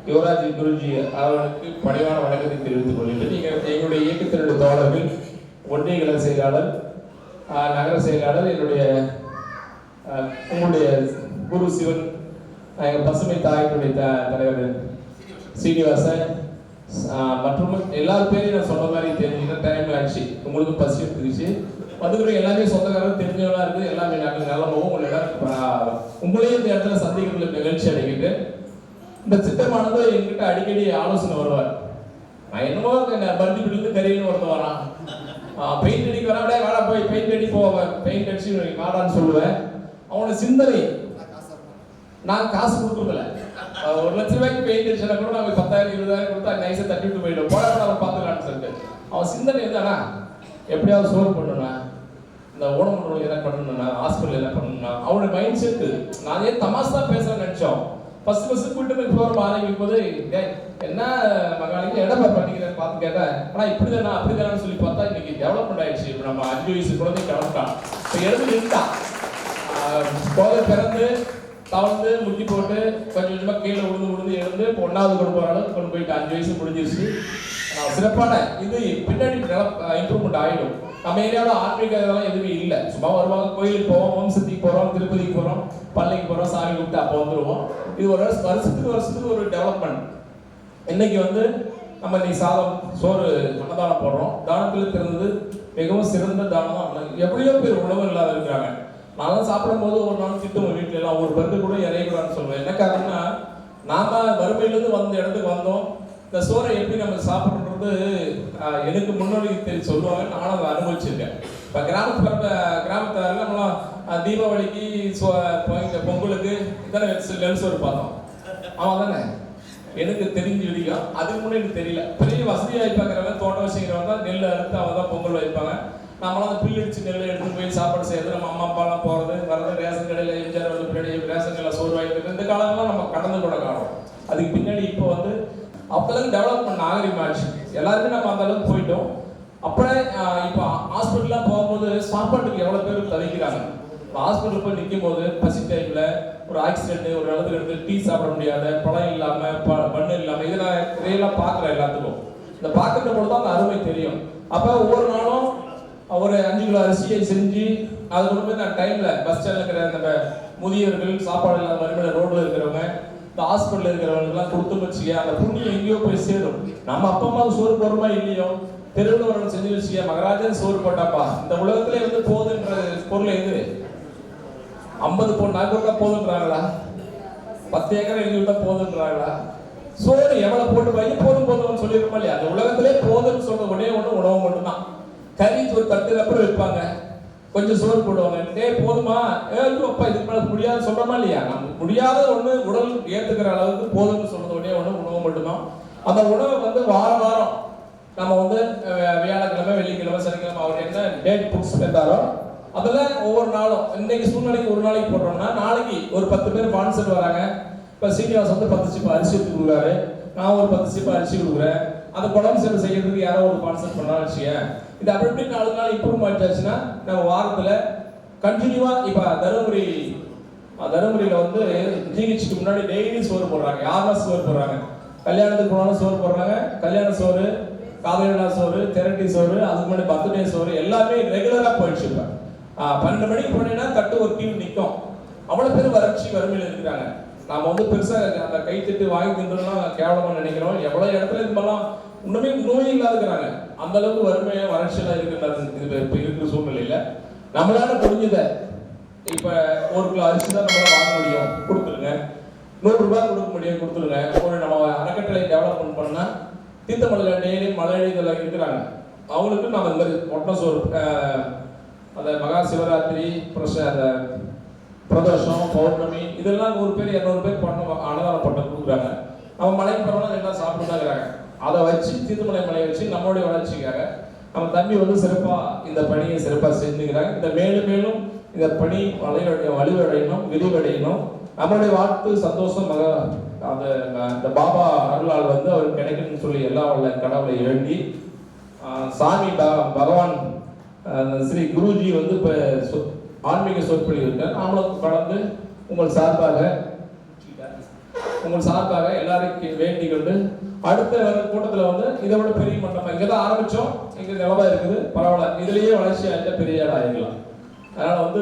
யுவராஜ் குருஜி அவர்களுக்கு பணிவான வணக்கத்தை தெரிவித்துக் கொள்கிறேன். நீங்கள் எங்களுடைய இயக்கத்தினுடைய தோழர்கள், ஒன்றிய கிளை செயலாளர், நகர செயலாளர், என்னுடைய உங்களுடைய குரு சிவன், எங்கள் பசுமை தாயினுடைய தலைவர் சீனிவாசன் மற்றும் எல்லாரும் பேரையும் நான் சொன்ன மாதிரி தெரிஞ்சுக்கிட்ட டைம் ஆச்சு. உங்களுக்கு பசி எடுத்துக்கிச்சு வந்துக்கிற எல்லாமே சொந்தக்காரரும் தெரிஞ்சவங்களா இருக்குது. எல்லாமே நாங்கள் நல்லவும் உங்களிடம் உங்களையும் இந்த இடத்துல சந்திக்கிறதுக்கு நிகழ்ச்சி அடைக்கிட்டு இந்த திட்டமானது என்கிட்ட அடிக்கடி ஆலோசனை வருவார். நான் என்னமோ பருத்திப்பிலிருந்து கரியன்னு ஒருத்தன் வரான், பெயிண்ட் அடிக்க வரா, அப்படியே வாடா போய் பெயிண்ட் அடி போவேன், பெயிண்ட் அடிச்சு வாடான்னு சொல்லுவேன். அவனோட சிந்தனை, நான் காசு கொடுக்குறதில்ல, 1 லட்ச ரூபாய்க்கு பெயிண்ட் அடிச்சா கூட நாங்கள் 10,000 20,000 கொடுத்தா நைஸாக தட்டிட்டு போயிடும், போட அவன் பார்த்துக்கலான்னு சொல்லிட்டு. அவன் சிந்தனை இருந்தானா எப்படியாவது சோறு பண்ணணும்னா, இந்த ஊனமுற்றவர்களுக்கு என்ன பண்ணணும்னா, ஹாஸ்பிட்டல் என்ன பண்ணணும்னா, அவனுடைய மைண்ட் செட்டு. நான் ஏன் தமாஷா பேசுறேன்னு நினைச்சோம். ஃபர்ஸ்ட் கூட்டு போகிற ஆரம்பிக்கும் போது என்ன மகாலிங்க இடம் பண்ணிக்கிறேன்னு பார்த்து கேட்டேன். ஆனால் இப்படி தானே அப்படி தானே சொல்லி பார்த்தா இன்னைக்கு டெவலப்மெண்ட் ஆயிடுச்சு. இப்போ நம்ம 5 வயசு குழந்தை கிளம்பிட்டான். இப்போ எழுந்து நின்றான், குழந்தை பிறந்து தவழ்ந்து முட்டி போட்டு கொஞ்சம் கொஞ்சமாக கீழே விழுந்து எழுந்து இப்போ 1வது கொண்டு போகிற அளவுக்கு கொண்டு போயிட்டு 5 வயசு முடிஞ்சிருச்சு. சிறப்பான இது பின்னாடி இம்ப்ரூவ்மெண்ட் ஆகிடும். நம்ம ஏரியாவில் ஆன்மீக இதெல்லாம் எதுவுமே இல்லை. சும்மா வருவாங்க, கோயிலுக்கு போவோம், ஓம் சக்திக்கு போகிறோம், திருப்பதிக்கு போகிறோம், பள்ளிக்கு போகிறோம், சாமி கூப்பிட்டு அப்போ வந்துடுவோம். இது ஒரு வருஷத்துக்கு ஒரு டெவலப்மெண்ட். இன்னைக்கு வந்து நம்ம இன்னைக்கு சாதம் சோறு அன்னதானம் போடுறோம். தானத்தில் திறந்தது மிகவும் சிறந்த தானம். எவ்வளோ பேர் உணவு இல்லாத இருக்கிறாங்க. நான் சாப்பிடும் போது ஒரு நாள் திட்டுவோம் வீட்டுல எல்லாம், ஒரு பர்க்கு கூட இறைக்கூடாதுன்னு சொல்லுவேன். என்ன காரணம்னா, நாம வறுமையிலேருந்து வந்த இடத்துக்கு வந்தோம். இந்த சோறை எப்படி நம்ம சாப்பிட்றது எனக்கு முன்னாடி சொல்லுவாங்க, நானும் அதை அனுபவிச்சிருக்கேன். இப்போ கிராமத்தாரில் நம்மளாம் தீபாவளிக்கு பொங்கலுக்கு இதானே நெல் சோறு பார்த்தோம். அவன் தானே எனக்கு தெரிஞ்சு வரைக்கும். அதுக்கு முன்னாடி எனக்கு தெரியல. பெரிய வசதியாக வைப்பாங்கிறவன் தோட்டம் வச்சுக்கிறவங்க தான் நெல் அறுத்து அவன் தான் பொங்கல் வைப்பாங்க. நம்மளாம் அந்த பில் அடிச்சு நெல் எடுத்து போய் சாப்பாடு செய்யறது, நம்ம அம்மா அப்பாலாம் போகிறது வரது, ரேஷன் கடையில் எம்ஜிஆர் வந்து பின்னாடி ரேஷன் கடையில் சோறு வாங்கிட்டு இந்த காலம்லாம் நம்ம கடந்து கூட காலம். அதுக்கு பின்னாடி இப்போ வந்து அப்போல்லாம் டெவலப்மெண்ட் நாகரிகமாச்சு, எல்லாருமே நம்ம அந்த அளவுக்கு போயிட்டோம். அப்புறம் இப்போ ஹாஸ்பிட்டல்லாம் போகும்போது சாப்பாட்டுக்கு எவ்வளோ பேர் தவிக்கிறாங்க. இப்போ ஹாஸ்பிட்டல் போய் நிற்கும் போது பசி டைமில் ஒரு ஆக்சிடென்ட், ஒரு இடத்துக்கு எடுத்து டீ சாப்பிட முடியாத, பழம் இல்லாமல் மண் இல்லாமல், இதை நான் ரியலாக பார்க்குறேன் எல்லாத்துக்கும். இந்த பார்க்குற பொழுது தான் அந்த அருமை தெரியும். அப்போ ஒவ்வொரு நாளும் ஒரு 5 கிலோ அரிசியை செஞ்சு அது கொண்டு போய் நான் டைமில் பஸ் ஸ்டாண்டில் இருக்கிற நம்ம முதியவர்கள், சாப்பாடு இல்லாத வறுமையில் ரோட்டில் இருக்கிறவங்க, இந்த ஹாஸ்பிட்டலில் இருக்கிறவங்களுக்குலாம் கொடுத்து வச்சுக்க, அந்த புண்ணியம் எங்கேயோ போய் சேரும். நம்ம அப்பா அம்மாவுக்கு சோறு போடுறோமா இல்லையோ, தெருவில் ஒரு செஞ்சு வச்சுக்க, மகராஜன் சோறு போட்டாப்பா, இந்த உலகத்திலே வந்து போதுன்ற பொருள் எது? 50 பவுன் நகை போதுன்றாங்களா? 10 ஏக்கர் எழுதி விட்டா போதுன்றாங்களா? சோறு எவ்வளவு போட்டு வாங்கி போதும் போதும்னு சொல்லிருக்கோமா இல்லையா? அந்த உலகத்திலே போதும்னு சொல்ற ஒரே ஒண்ணு உணவு மட்டும்தான். கறி ஒரு 10 ரப்பர் வைப்பாங்க, கொஞ்சம் சோறு போடுவாங்க. போதுமா? அப்பா இதுக்கு மேல முடியாது சொல்றோமா இல்லையா? நம்ம முடியாத ஒண்ணு உடல் ஏத்துக்கிற அளவுக்கு போதும்னு சொல்றது ஒரே ஒண்ணு உணவு மட்டும்தான். அந்த உணவை வந்து வாரம் நம்ம வந்து வியாழக்கிழமை, வெள்ளிக்கிழமை, சனிக்கிழமை அவர் என்ன டேட் புக்ஸ் பண்ணாரோ அதில் ஒவ்வொரு நாளும் இன்னைக்கு சூழ்நிலைக்கு ஒரு நாளைக்கு போடுறோம்னா, நாளைக்கு ஒரு 10 பேர் ஸ்பான்சர் வராங்க. இப்போ சீனிவாஸ் வந்து 10 சிப்பா அரிசி எடுத்து கொடுக்குறாரு, நான் ஒரு 10 சிப்பா அரிசி கொடுக்குறேன். அந்த குழம்பு சேவை செய்யறதுக்கு யாரோ ஒரு ஸ்பான்சர் பண்ணாலும் வச்சுக்கேன். இது அப்படி இப்படி 4 நாள் இம்ப்ரூவ் ஆயிடுச்சுன்னா நம்ம வாரத்தில் கண்டினியூவாக இப்போ தருமபுரியில் வந்து ஜிஹெச்சுக்கு முன்னாடி டெய்லி சோறு போடுறாங்க. யாரெல்லாம் சோறு போடுறாங்க? கல்யாணத்துக்கு போனாலும் சோறு போடுறாங்க. கல்யாண சோறு, காதலினா சோறு, திரட்டி சோறு, அதுக்கு முன்னாடி பர்த்டே சோறு, எல்லாமே ரெகுலராக போயிடுச்சு. இப்போ 12 மணிக்கு போனீங்கன்னா தட்டு ஒரு கியூ நிற்கும். அவ்வளோ பேர் வறுமையில் இருக்கிறாங்க. நாம வந்து பெருசாக அந்த கை தட்டு வாங்கி தின்றோம்னா கேவலமாக நினைக்கிறோம். எவ்வளோ இடத்துல இதுமெல்லாம் இன்னுமே நோய் இல்லாதுக்கிறாங்க. அந்த அளவுக்கு வறுமையாக வறட்சியெல்லாம் இருக்கிறது. இப்போ இருக்கிற சூழ்நிலையில் நம்மளால முடிஞ்சதை இப்போ 1 கிலோ அரிசி தான் நம்மளால வாங்க முடியும், கொடுத்துருங்க. 100 ரூபாய் கொடுக்க முடியும், கொடுத்துருங்க. ஒரு நம்ம அறக்கட்டளை டெவலப்மெண்ட் பண்ணால் தீர்த்தமலையில் டெய்லி மலை இதெல்லாம் இருக்கிறாங்க. அவங்களுக்கு நம்ம இந்த மாதிரி ஒட்டை சோறு, அந்த மகா சிவராத்திரி, அந்த பிரதோஷம், பௌர்ணமி, இதெல்லாம் 100 பேர் 200 பேர் பண்ண அன்னதானம் பண்ண கொடுக்குறாங்க. நம்ம மலைக்கு போகிறோம்னா எல்லாம் சாப்பிட்டுதாங்கிறாங்க. அதை வச்சு தீர்த்தமலை மலையை வச்சு நம்மளுடைய வளர்ச்சிக்காக நம்ம தம்பி வந்து சிறப்பாக இந்த பணியை சிறப்பாக செஞ்சுக்கிறாங்க. இந்த மேலும் மேலும் இந்த பணி வலிவடையணும், விரிவடையணும். நம்மளுடைய வாழ்த்து சந்தோஷம் அந்த பாபா அருளால் வந்து அவருக்கு கிடைக்கணும்னு சொல்லி எல்லா உள்ள கடவுளை வேண்டி சாமி பகவான் ஸ்ரீ குருஜி வந்து இப்போ ஆன்மீக சொற்பொழிவு இருக்கார். நாமளும் கடந்து உங்கள் சார்பாக எல்லாருக்கும் வேண்டிக் கொண்டு அடுத்த கூட்டத்தில் வந்து இதை விட பெரிய மண்டபம் இங்கே தான் ஆரம்பித்தோம். இங்கே நிலவா இருக்குது, பரவாயில்ல, இதுலேயே வளர்ச்சி ஆகிட்ட பெரிய இடம் ஆகிடலாம். அதனால் வந்து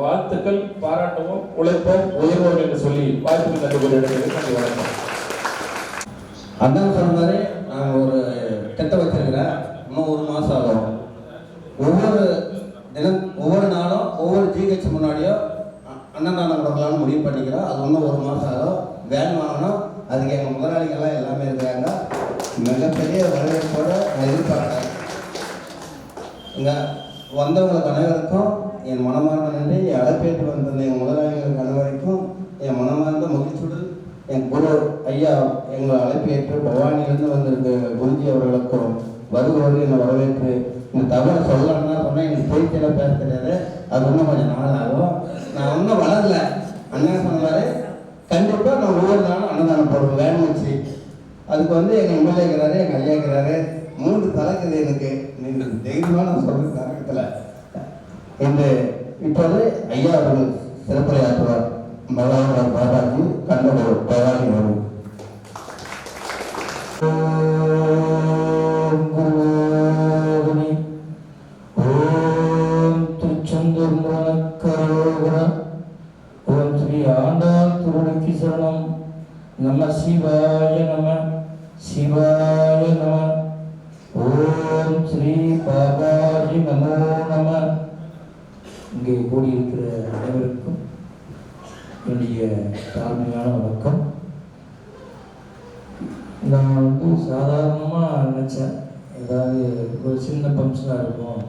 வாழ்த்துக்கள், பாராட்டுவோம், உழைப்போம், உயர்வோம் என்று சொல்லி வாய்ப்புகள் தந்து எடுக்கிறது. வணக்கம். அண்ணன் சொன்ன மாதிரி நாங்கள் ஒரு திட்டம் வச்சிருக்கிறேன். இன்னும் 1 மாதம் ஆகும். ஒவ்வொரு நாளும் ஒவ்வொரு ஜிஹெச் முன்னாடியோ அன்னதானம் கொடுக்கலாம்னு முடிவு பண்ணிக்கிறோம். அது இன்னும் 1 மாதம் ஆகும். வேன் வாங்கணும். அதுக்கு எங்கள் முதலாளிகள்லாம் எல்லாமே இருக்கிறாங்க. மிகப்பெரிய வரவேற்போடு நான் எதிர்பார்க்குறேன். இங்கே வந்தவங்களுக்கு அனைவருக்கும் என் மனமார்ந்த நன்றி. அழைப்பேற்று வந்த எங்கள் முதலாளிகளுக்கு அனைவருக்கும் என் மனமார்ந்த மகிழ்ச்சியுடன் என் குரு ஐயா எங்களை அழைப்பு ஏற்று பவானியிலிருந்து வந்திருக்க குருஜி அவர்களுக்கும் வருவது என்னை வரவேற்று இந்த தகவலை சொல்லணும்னா சொன்னால் எனக்கு செய்தியெல்லாம் பேச தெரியாது. அது இன்னும் கொஞ்சம் நாள் ஆகும். நான் இன்னும் வளரல. அண்ணன் சொன்னாரு கண்டிப்பாக நான் ஒவ்வொரு நாளும் அன்னதானம் போடுவோம் வேன் வச்சு. அதுக்கு வந்து எங்கள் எம்எல்ஏ இருக்கிறாரு, எங்கள் ஐயா இருக்கிறாரு. 3 தலைக்குது எனக்கு. நீங்கள் தைரியமாக நான் சொல்கிற காரணத்தில் என்று இப்போது ஐயா அவர்கள் சிறப்புரையாற்றுவார். பகவான் பாபாஜி கண்ணூர் பவானி வரும். ஓம் திருச்செந்தூர் முருகக்கரோகரா. ஓம் ஸ்ரீ ஆண்டாள் திருவடிக்கு சரணம். நம சிவாய நம சிவாய நம. ஓம் ஸ்ரீ பாபாஜி நமோ நம. இங்கே கூடியிருக்கிற அனைவருக்கும் என்னுடைய தாழ்மையான வணக்கம். நான் வந்து சாதாரணமாக நினச்சேன், ஏதாவது ஒரு சின்ன ஃபங்க்ஷனாக இருக்கும்,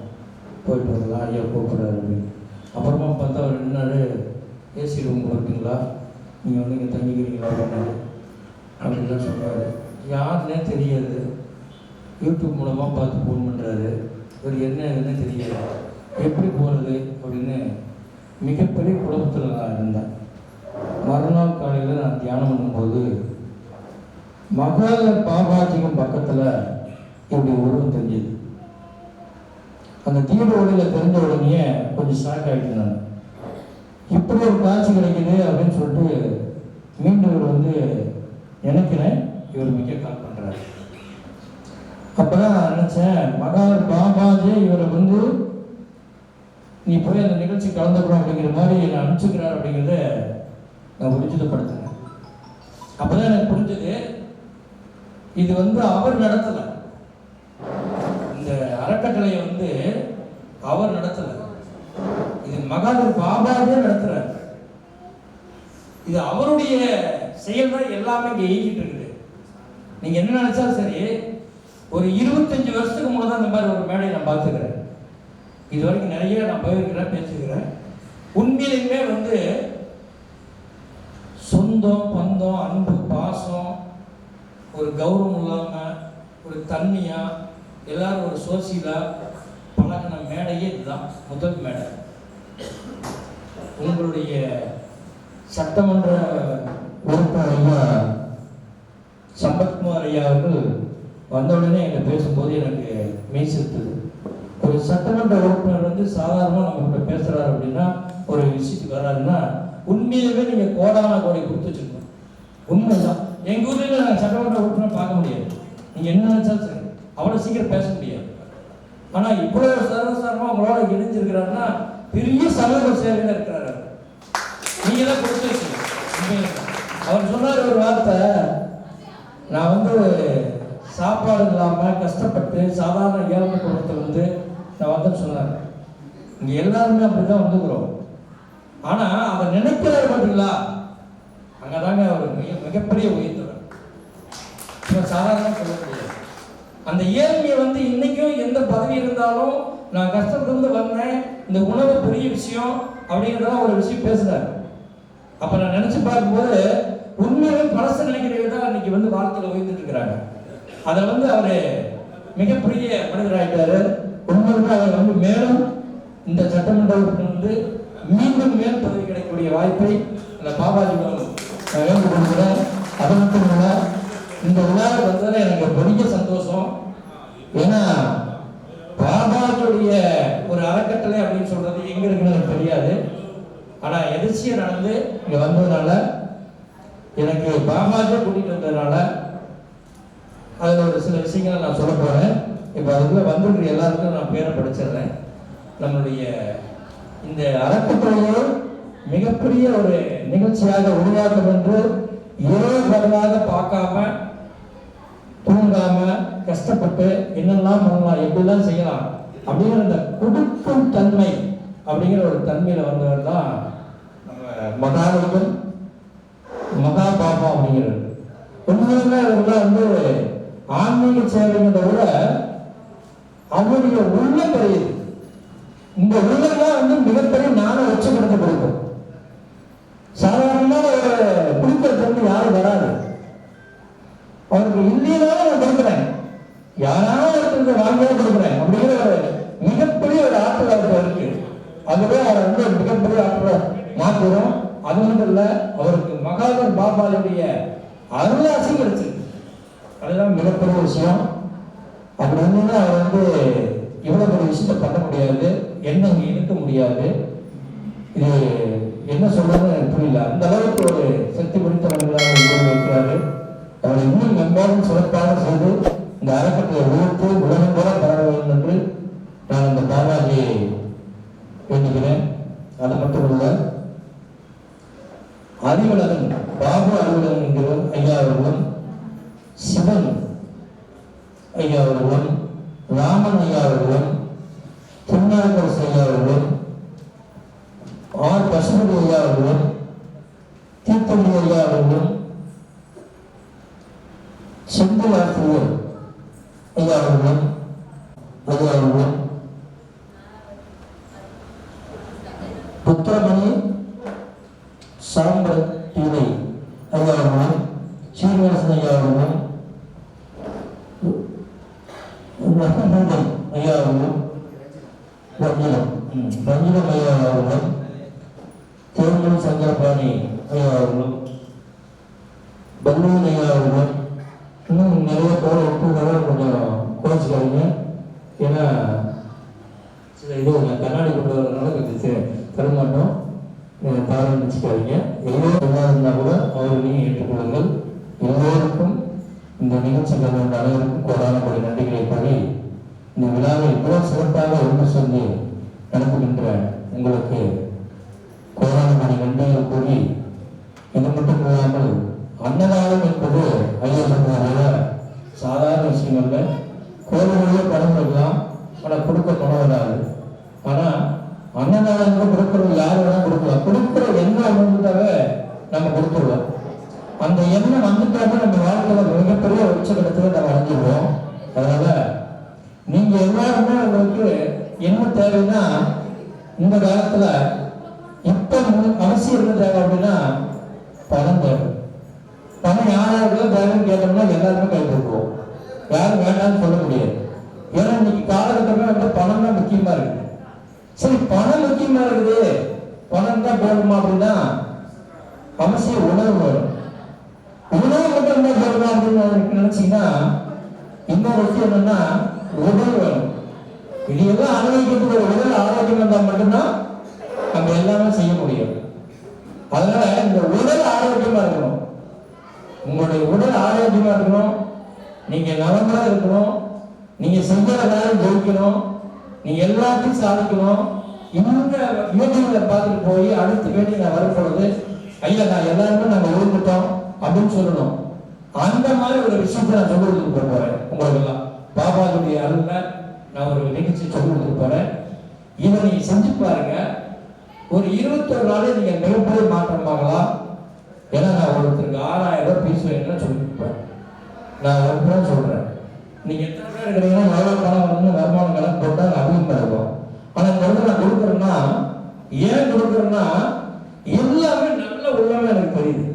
போயிட்டு வரலாம், ஐயா கூப்பிட்றாரு அப்படின்னு. அப்புறமா பார்த்தா அவர் என்னாரு, ஏசி ரூம் இருக்குங்களா, நீங்கள் வந்து இங்கே தங்கிக்கிறீங்களா அப்படின்னாரு. அப்படின்லாம் சொல்கிறாரு. யாருன்னே தெரியாது, யூடியூப் மூலமாக பார்த்து ஃபோன் பண்ணுறாரு. இவர் என்ன தெரியாது, எப்படி போகிறது அப்படின்னு மிகப்பெரிய குழப்பத்தில் நான் இருந்தேன். மறுநாள் காலையில் நான் தியானம் பண்ணும்போது மகாதர் பாபாஜிக்கும் பக்கத்தில் இப்படி உருவம் தெரிஞ்சது. அந்த தீப ஒளியில் தெரிஞ்ச உடனே கொஞ்சம் ஷாக் ஆகிட்டு நான், இப்படி ஒரு காட்சி கிடைக்குது அப்படின்னு சொல்லிட்டு மீண்டும் இவர் வந்து நினைக்கிறேன், இவர் மிக கால் பண்ணுறாரு. அப்போ தான் நான் நினச்சேன், மகாதர் பாபாஜி இவரை வந்து நீ போய் அந்த நிகழ்ச்சி கலந்துக்கணும் அப்படிங்கிற மாதிரி என்னை அனுப்பிச்சுக்கிறார் அப்படிங்கிறத நான் உறுதிப்படுத்தினேன். அப்போ தான் எனக்கு புரிஞ்சது, இது வந்து அவர் நடத்தலை, இந்த அறக்கட்டளையை வந்து அவர் நடத்தலை, இது மகாதர் பாபாஜியே நடத்துறாரு. இது அவருடைய செயல் தான் எல்லாமே இங்கே இயங்கிட்டு இருக்குது. நீங்கள் என்ன நினைச்சாலும் சரி, ஒரு 25 வருஷத்துக்கு முன்னாடி தான் இந்த மாதிரி ஒரு மேடையை நான் பார்த்துக்கிறேன். இது வரைக்கும் நிறைய நான் போயிருக்கிறேன், பேசிக்கிறேன். உண்மையிலுமே வந்து சொந்தம், பந்தம், அன்பு, பாசம், ஒரு கௌரவம் இல்லாமல் ஒரு தண்ணியாக எல்லாரும் ஒரு சோசியலாக பழகின மேடையே இதுதான் முதல் மேடை. உங்களுடைய சட்டமன்ற உறுப்பினர் ஐயா சம்பத்குமார் ஐயா அவர்கள் வந்தவுடனே என்னை பேசும்போது எனக்கு மெய் செலுத்துது. ஒரு சட்டமன்ற உறுப்பினர் வந்து சாதாரணமாக நம்மகிட்ட பேசுகிறாரு அப்படின்னா, ஒரு விஷயத்துக்கு வராதுன்னா உண்மையிலுமே நீங்கள் கோடான கோடி கொடுத்து வச்சுருக்கோம். உண்மைதான். எங்கள் ஊரில் நாங்கள் சட்டமன்ற உறுப்பினர் பார்க்க முடியாது, நீங்கள் என்ன நினைச்சாலும் சரி, அவ்வளோ சீக்கிரம் பேச முடியாது. ஆனால் இவ்வளோ சர்வசாரமாக உங்களோட இணைஞ்சிருக்கிறாருன்னா பெரிய சமூக சேவையில் இருக்கிறாரு. நீங்கள் தான் கொடுத்து வச்சுருக்கீங்க. அவர் சொன்னார் ஒரு வார்த்தை, நான் வந்து சாப்பாடு இல்லாமல் கஷ்டப்பட்டு சாதாரண ஏழ்மை குடும்பத்தில் வந்து நான் வந்து சொன்னார். இங்கே எல்லாருமே அப்படி தான் வந்துக்கிறோம். ஆனால் அதை நினைக்கிறாரு பார்த்தீங்களா, அங்கே தாங்க அவர் மிகப்பெரிய உயர்ந்தவர். இப்போ சாதாரணமாக சொல்ல முடியாது. அந்த ஏழ்மையை வந்து இன்றைக்கும் எந்த பதவி இருந்தாலும் நான் கஷ்டத்துலேருந்து வந்தேன், இந்த உணவு பெரிய விஷயம் அப்படிங்கிறதெல்லாம் ஒரு விஷயம் பேசுகிறார். அப்போ நான் நினச்சி பார்க்கும்போது உண்மையிலே பழச நினைக்கிறவங்க தான் இன்னைக்கு வந்து வாழ்க்கையில் உயர்ந்துட்டு இருக்கிறாங்க. அதை வந்து அவர் மிகப்பெரிய மனிதராகிட்டாரு. உண்மையிலுமே அவர் வந்து மேலும் இந்த சட்டமன்ற வந்து மீண்டும் மேல் பதவி கிடைக்கக்கூடிய வாய்ப்பை இந்த பாபாஜி வேண்டு கொடுக்குறேன். அது மட்டும் இல்லை, இந்த விழாவில் வந்ததில் எனக்கு பெரிய சந்தோஷம். ஏன்னா பாபாஜியுடைய ஒரு அறக்கட்டளை அப்படின்னு சொல்றது எங்க இருக்குன்னு எனக்கு தெரியாது. ஆனால் எதிர்ச்சியாக நடந்து இங்கே வந்ததுனால, எனக்கு பாபாஜியை கூட்டிகிட்டு வந்ததுனால அதில் ஒரு சில விஷயங்களை நான் சொல்ல போகிறேன். இப்போ அதுக்குள்ளே வந்துட்டு எல்லாருக்கும் நான் பேரை படிச்சிடுறேன். நம்மளுடைய இந்த அறக்கட்டளையை மிகப்பெரிய ஒரு நிகழ்ச்சியாக உருவாக்கம் என்று இரவு பகலாக பார்க்காம தூங்காம கஷ்டப்பட்டு என்னெல்லாம் பண்ணலாம், எப்படிலாம் செய்யலாம் அப்படிங்கிற அந்த கொடுக்கும் தன்மை அப்படிங்கிற ஒரு தன்மையில் வந்தவர் தான் நம்ம மகாதேவன் மகா பாபா அப்படிங்கிறது. உண்மையிலுமே அவர்கள் வந்து ஆன்மீக சேவைங்கிறத விட அவருடைய உள்ளம் பெரியது. இந்த உள்ளம்லாம் வந்து மிகப்பெரிய ஞானம் உச்சப்படுத்த கொடுக்கும். சாதாரணமாக குடிக்கிறதுக்கு யாரும் வராது. அவருக்கு இல்லைனாலும் நான் கொடுக்குறேன், யாராவது ஒருத்தருக்கு வாங்கியே கொடுக்குறேன் அப்படிங்கிற ஒரு மிகப்பெரிய ஒரு ஆற்றல் அவருக்கு இருக்கு. அதுவே அவரை வந்து ஒரு மிகப்பெரிய ஆற்றலை மாற்றுறோம். அது மட்டும் இல்லை, அவருக்கு மகாதர் பாபாவுடைய அருளாசி கிடைச்சிருக்கு. அதுதான் மிகப்பெரிய விஷயம். அப்படி இருந்ததுன்னா அவர் வந்து இவ்வளோ பெரிய விஷயத்தை பண்ண முடியாது, என்ன இங்கே இருக்க முடியாது. இது என்ன சொல்றதுன்னு எனக்கு புரியல. அந்த அளவுக்கு ஒரு சக்தி பிடித்தவர்களாக உருவாக்கிறாரு. அவரை இன்னும் மென்மேலும் சிறப்பாக செய்து இந்த அறக்கட்டளை உயர்த்து உலகம் போல பரவ வேண்டும் என்று நான் இந்த பாபாஜியை வேண்டுகிறேன். அது மட்டும் இல்லை, அறிவழகன் பாபு அறிவழகன் என்கிறவர் ஐயா அவர்களும், சிவன் ஐயா அவர்களும், ராமன் ஐயா அவர்களும், திருநாவுக்கரசு ஐயா அவர்களும், ஆர் பசுபதி ஐயா அவர்களும், தீர்த்தமணி ஐயா அவர்களும், செந்தில் ஆசிரியர் ஐயா அவர்களும், புத்திரமணி சாம்பல் இணை ஐயா அவர்களும், சீனிவாசன் ஐயா அவர்களும், ரத்னபூதம் ஐயா அவர்களும், ரஞ்சிதம் ஐயா அவர்களும், தேர்தல் சங்கரபாணி ஐயா அவர்களும், பல்லூன் ஐயா அவர்களும், இன்னும் நிறைய பேர் ஒப்புகளை கொஞ்சம் குறைச்சிக்காதீங்க. ஏன்னா இது கண்ணாடி கொண்டு வரதுனால கொஞ்சம் தரமாட்டோம், தவறு நினச்சிக்காதீங்க. எல்லோரும் இருந்தால் கூட அவர்களையும் ஏற்றுக்கொள்ளுங்கள். எல்லோருக்கும் இந்த நிகழ்ச்சிகள் அனைவருக்கும் கோடான நன்றிகளை கூறி இந்த விழாவை இவ்வளவு சிறப்பாக ஒன்று சொல்லி நடத்துகின்ற உங்களுக்கு கோடான நன்றிகள் கூறி, இது மட்டும் இல்லாமல் அன்னதானம் என்பது ஐயா சொன்னதாக சாதாரண விஷயம் அல்ல. கோவிலே பணம் இருக்கலாம், ஆனால் கொடுக்க பணம் வராது. ஆனால் அன்னதானம் கொடுக்கறது யார் வேணால் கொடுக்கலாம். கொடுக்குற எண்ணம் வந்துட்டாக நம்ம கொடுத்துருவோம். அந்த எண்ணம் வந்துட்டாக நம்ம வாழ்க்கையில் மிகப்பெரிய உச்சகட்டத்தில் நம்ம அடைஞ்சிடுவோம். அதனால நீங்க எல்லாருமே உங்களுக்கு என்ன தேவைன்னா, இந்த காலத்துல இப்ப அவசியம் என்ன தேவை அப்படின்னா பணம் தேவை. பணம் யாராவது தேவைன்னு கேட்டோம்னா எல்லாருமே கை கொடுப்போம், யாரும் வேண்டாம்னு சொல்ல முடியாது. ஏன்னா இன்னைக்கு காலகட்டமே வந்து பணம் தான் முக்கியமா இருக்குது. சரி, பணம் முக்கியமா இருக்குது, பணம் தான் போகணுமா அப்படின்னா அவசியம் உணவு வேணும். உணவு மட்டும் தான் போகணும் அப்படின்னு நினைச்சீங்கன்னா இன்னொரு விஷயம் என்னன்னா உடல் வேணும். இது எல்லாம் அனுபவிக்கிறதுக்கு ஒரு உடல் ஆரோக்கியம் இருந்தால் மட்டும்தான் நம்ம எல்லாமே செய்ய முடியும். அதனால இந்த உடல் ஆரோக்கியமா இருக்கணும். உங்களுடைய உடல் ஆரோக்கியமா இருக்கணும், நீங்க நலமா இருக்கணும், நீங்க செய்யற வேலை ஜெயிக்கணும், நீங்க எல்லாத்தையும் சாதிக்கணும். இந்த மீட்டிங்ல பார்த்துட்டு போய் அடுத்த மீட்டிங் வரப்போறது ஐயா நான் எல்லாருமே நாங்க விழுந்துட்டோம் அப்படின்னு சொல்லணும். அந்த மாதிரி ஒரு விஷயத்தை நான் சொல்லி கொடுத்துட்டு போறேன். உங்களுக்கு எல்லாம் பாபாவுடைய அருள்ல நான் ஒரு நிகழ்ச்சி சொல்லி கொடுத்துட்டு போறேன். இதை நீங்க செஞ்சு பாருங்க. ஒரு 21 நாளே நீங்க மிகப்பெரிய மாற்றம் ஆகலாம். ஏன்னா நான் ஒருத்தருக்கு 6000 ரூபாய் பீஸ் வேணும்னு சொல்லிருப்பேன். நான் ஒரு சொல்றேன், நீங்க எத்தனை பேர் இருக்கிறீங்கன்னா எவ்வளவு பணம் வந்து வருமானம் கணக்கு போட்டால் அதிகமாக இருக்கும். ஆனா இந்த இடத்துல நான் கொடுக்குறேன்னா ஏன் கொடுக்குறேன்னா எல்லாமே நல்ல உள்ளமே எனக்கு தெரியுது.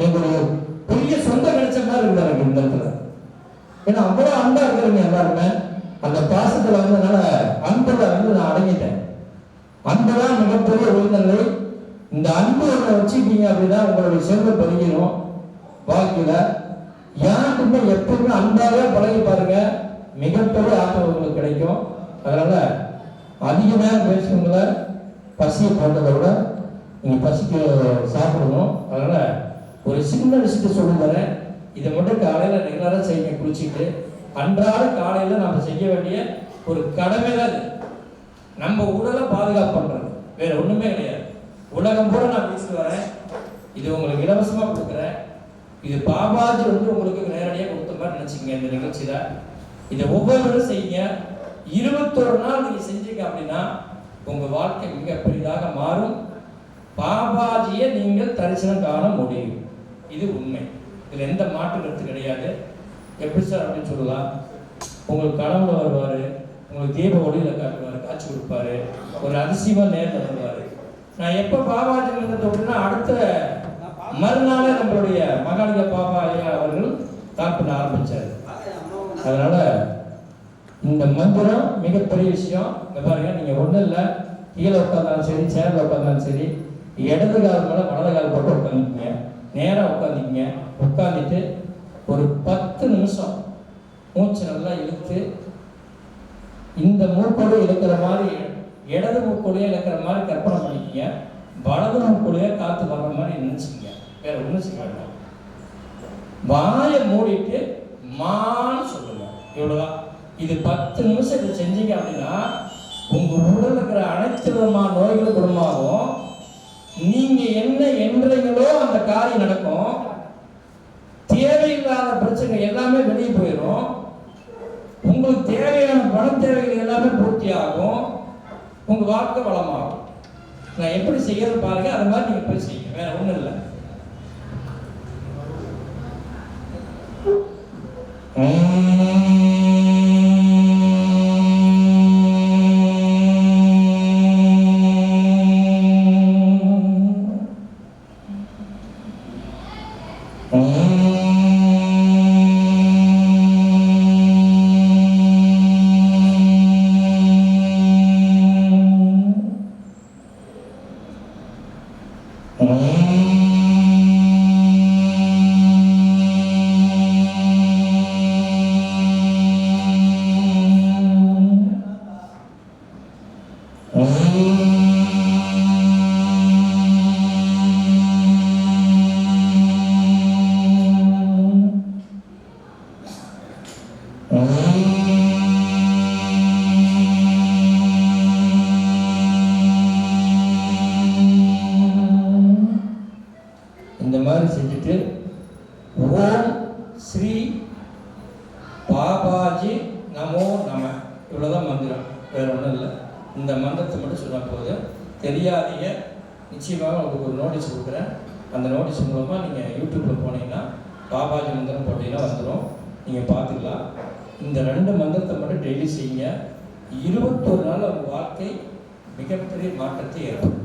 எங்களுடைய பெரிய சொந்த கிடைச்ச மாதிரி இருக்குது எனக்கு இந்த இடத்துல. ஏன்னா அவ்வளோ அன்பா இருக்கிறீங்க எல்லாருமே. அந்த பாசத்துல வந்ததுனால அன்புல வந்து நான் அடங்கிட்டேன். அன்புதான் மிகப்பெரிய உயர்நிலை. இந்த அன்பு ஒன்றை வச்சுக்கிட்டீங்க அப்படின்னா உங்களுடைய செல்வம் பெருகிடும். வாழ்க்கையில யாருக்குமே எப்பவுமே அன்பாவே பழகி பாருங்க, மிகப்பெரிய ஆற்றல் உங்களுக்கு கிடைக்கும். அதனால அதிக நேரம் பேசுவங்கள பசியை போட்டதை விட நீங்க பசிக்கு சாப்பிடணும். அதனால ஒரு சின்ன விஷயத்தை சொல்லி தரேன். இதை மட்டும் காலையில ரெகுலரா செய்ய குளிச்சுட்டு அன்றாட காலையில நம்ம செய்ய வேண்டிய ஒரு கடமை தான் இது. நம்ம உடலை பாதுகாப்பு பண்றது வேற ஒண்ணுமே கிடையாது. உலகம் பூரா நான் பேசிட்டு வரேன், இது உங்களுக்கு இலவசமா கொடுக்குறேன். இது பாபாஜி வந்து உங்களுக்கு நேரடியாக கொடுத்த மாதிரி நினைச்சுக்கங்க. இந்த நிகழ்ச்சியில இதை ஒவ்வொருவரும் செய்யுங்க. 21 நாள் நீங்க செஞ்சீங்க அப்படின்னா உங்க வாழ்க்கை மிக பெரிதாக மாறும். பாபாஜியை நீங்கள் தரிசனம் காண முடியும். இது உண்மை, இதுல எந்த மாற்று கருத்து கிடையாது. எப்படி சார் அப்படின்னு சொல்லலாம், உங்களுக்கு கனவுல வருவாரு, உங்களுக்கு தீப ஒளியில காட்டுவாரு, காட்சி கொடுப்பாரு, ஒரு அதிசயமா நேரில் வருவாரு. நான் எப்ப பாபாஜி அப்படின்னா அடுத்த மறுநாளே நம்மளுடைய மகாலிங்க பாபா ஐயா அவர்கள் தாக்குன ஆரம்பிச்சாரு. அதனால இந்த மந்திரம் மிகப்பெரிய விஷயம். இந்த பாருங்க, நீங்க ஒண்ணும் இல்லை, கீழே உட்காந்தாலும் சரி, சேர்ல உட்காந்தாலும் சரி, இடது கால் மேல வலது கால் போட்டு உட்காந்துக்குங்க. நேராக உட்காந்துக்குங்க. உட்காந்துட்டு ஒரு 10 நிமிஷம் மூச்சு நல்லா இழுத்து, இந்த மூக்கோடு இழுக்கிற மாதிரி இடது மூக்கோடையே இழுக்கிற மாதிரி கற்பனை பண்ணிக்கங்க. வலது மூக்கோடையே காத்து வர்ற மாதிரி நினைச்சுக்கங்க. வேற ஒன்றும் செய்ய வேண்டாம். வாயை மூடிட்டு மான்னு சொல்லுங்க. இவ்வளவுதான். இது 10 நிமிஷம் இதை செஞ்சீங்க அப்படின்னா உங்க உடல் இருக்கிற அனைத்து விதமான நோய்களும் குணமாகும். நீங்க என்ன என்றீங்களோ அந்த காரியம் நடக்கும். தேவையில்லாத பிரச்சனை எல்லாமே வெளியே போயிடும். உங்களுக்கு தேவை பூர்த்தி ஆகும், உங்கள் வாழ்க்கை வளமாகும். நான் எப்படி செய்யறது பாருங்க, அது மாதிரி நீங்கள் போய் செய்யுங்க, வேற ஒன்றும் இல்லை. இந்த மாதிரி செஞ்சுட்டு ஓம் ஸ்ரீ பாபாஜி நமோ நம, இவ்வளோதான் மந்திரம், வேற ஒன்றும் இல்லை. இந்த மந்திரத்தை மட்டும் சொன்னால் போதும். தெரியாதீங்க, நிச்சயமாக உங்களுக்கு ஒரு நோட்டீஸ் கொடுக்குறேன். அந்த நோட்டீஸ் மூலமாக நீங்கள் யூடியூப்பில் போனீங்கன்னா பாபாஜி மந்திரம் போட்டிங்கன்னா வந்துடும், நீங்கள் பார்த்துக்கலாம். இந்த 2 மந்திரத்தை மட்டும் டெய்லி செய்யுங்க. 21 நாள் உங்கள் வாழ்க்கை மிகப்பெரிய மாற்றத்தை ஏற்படும்.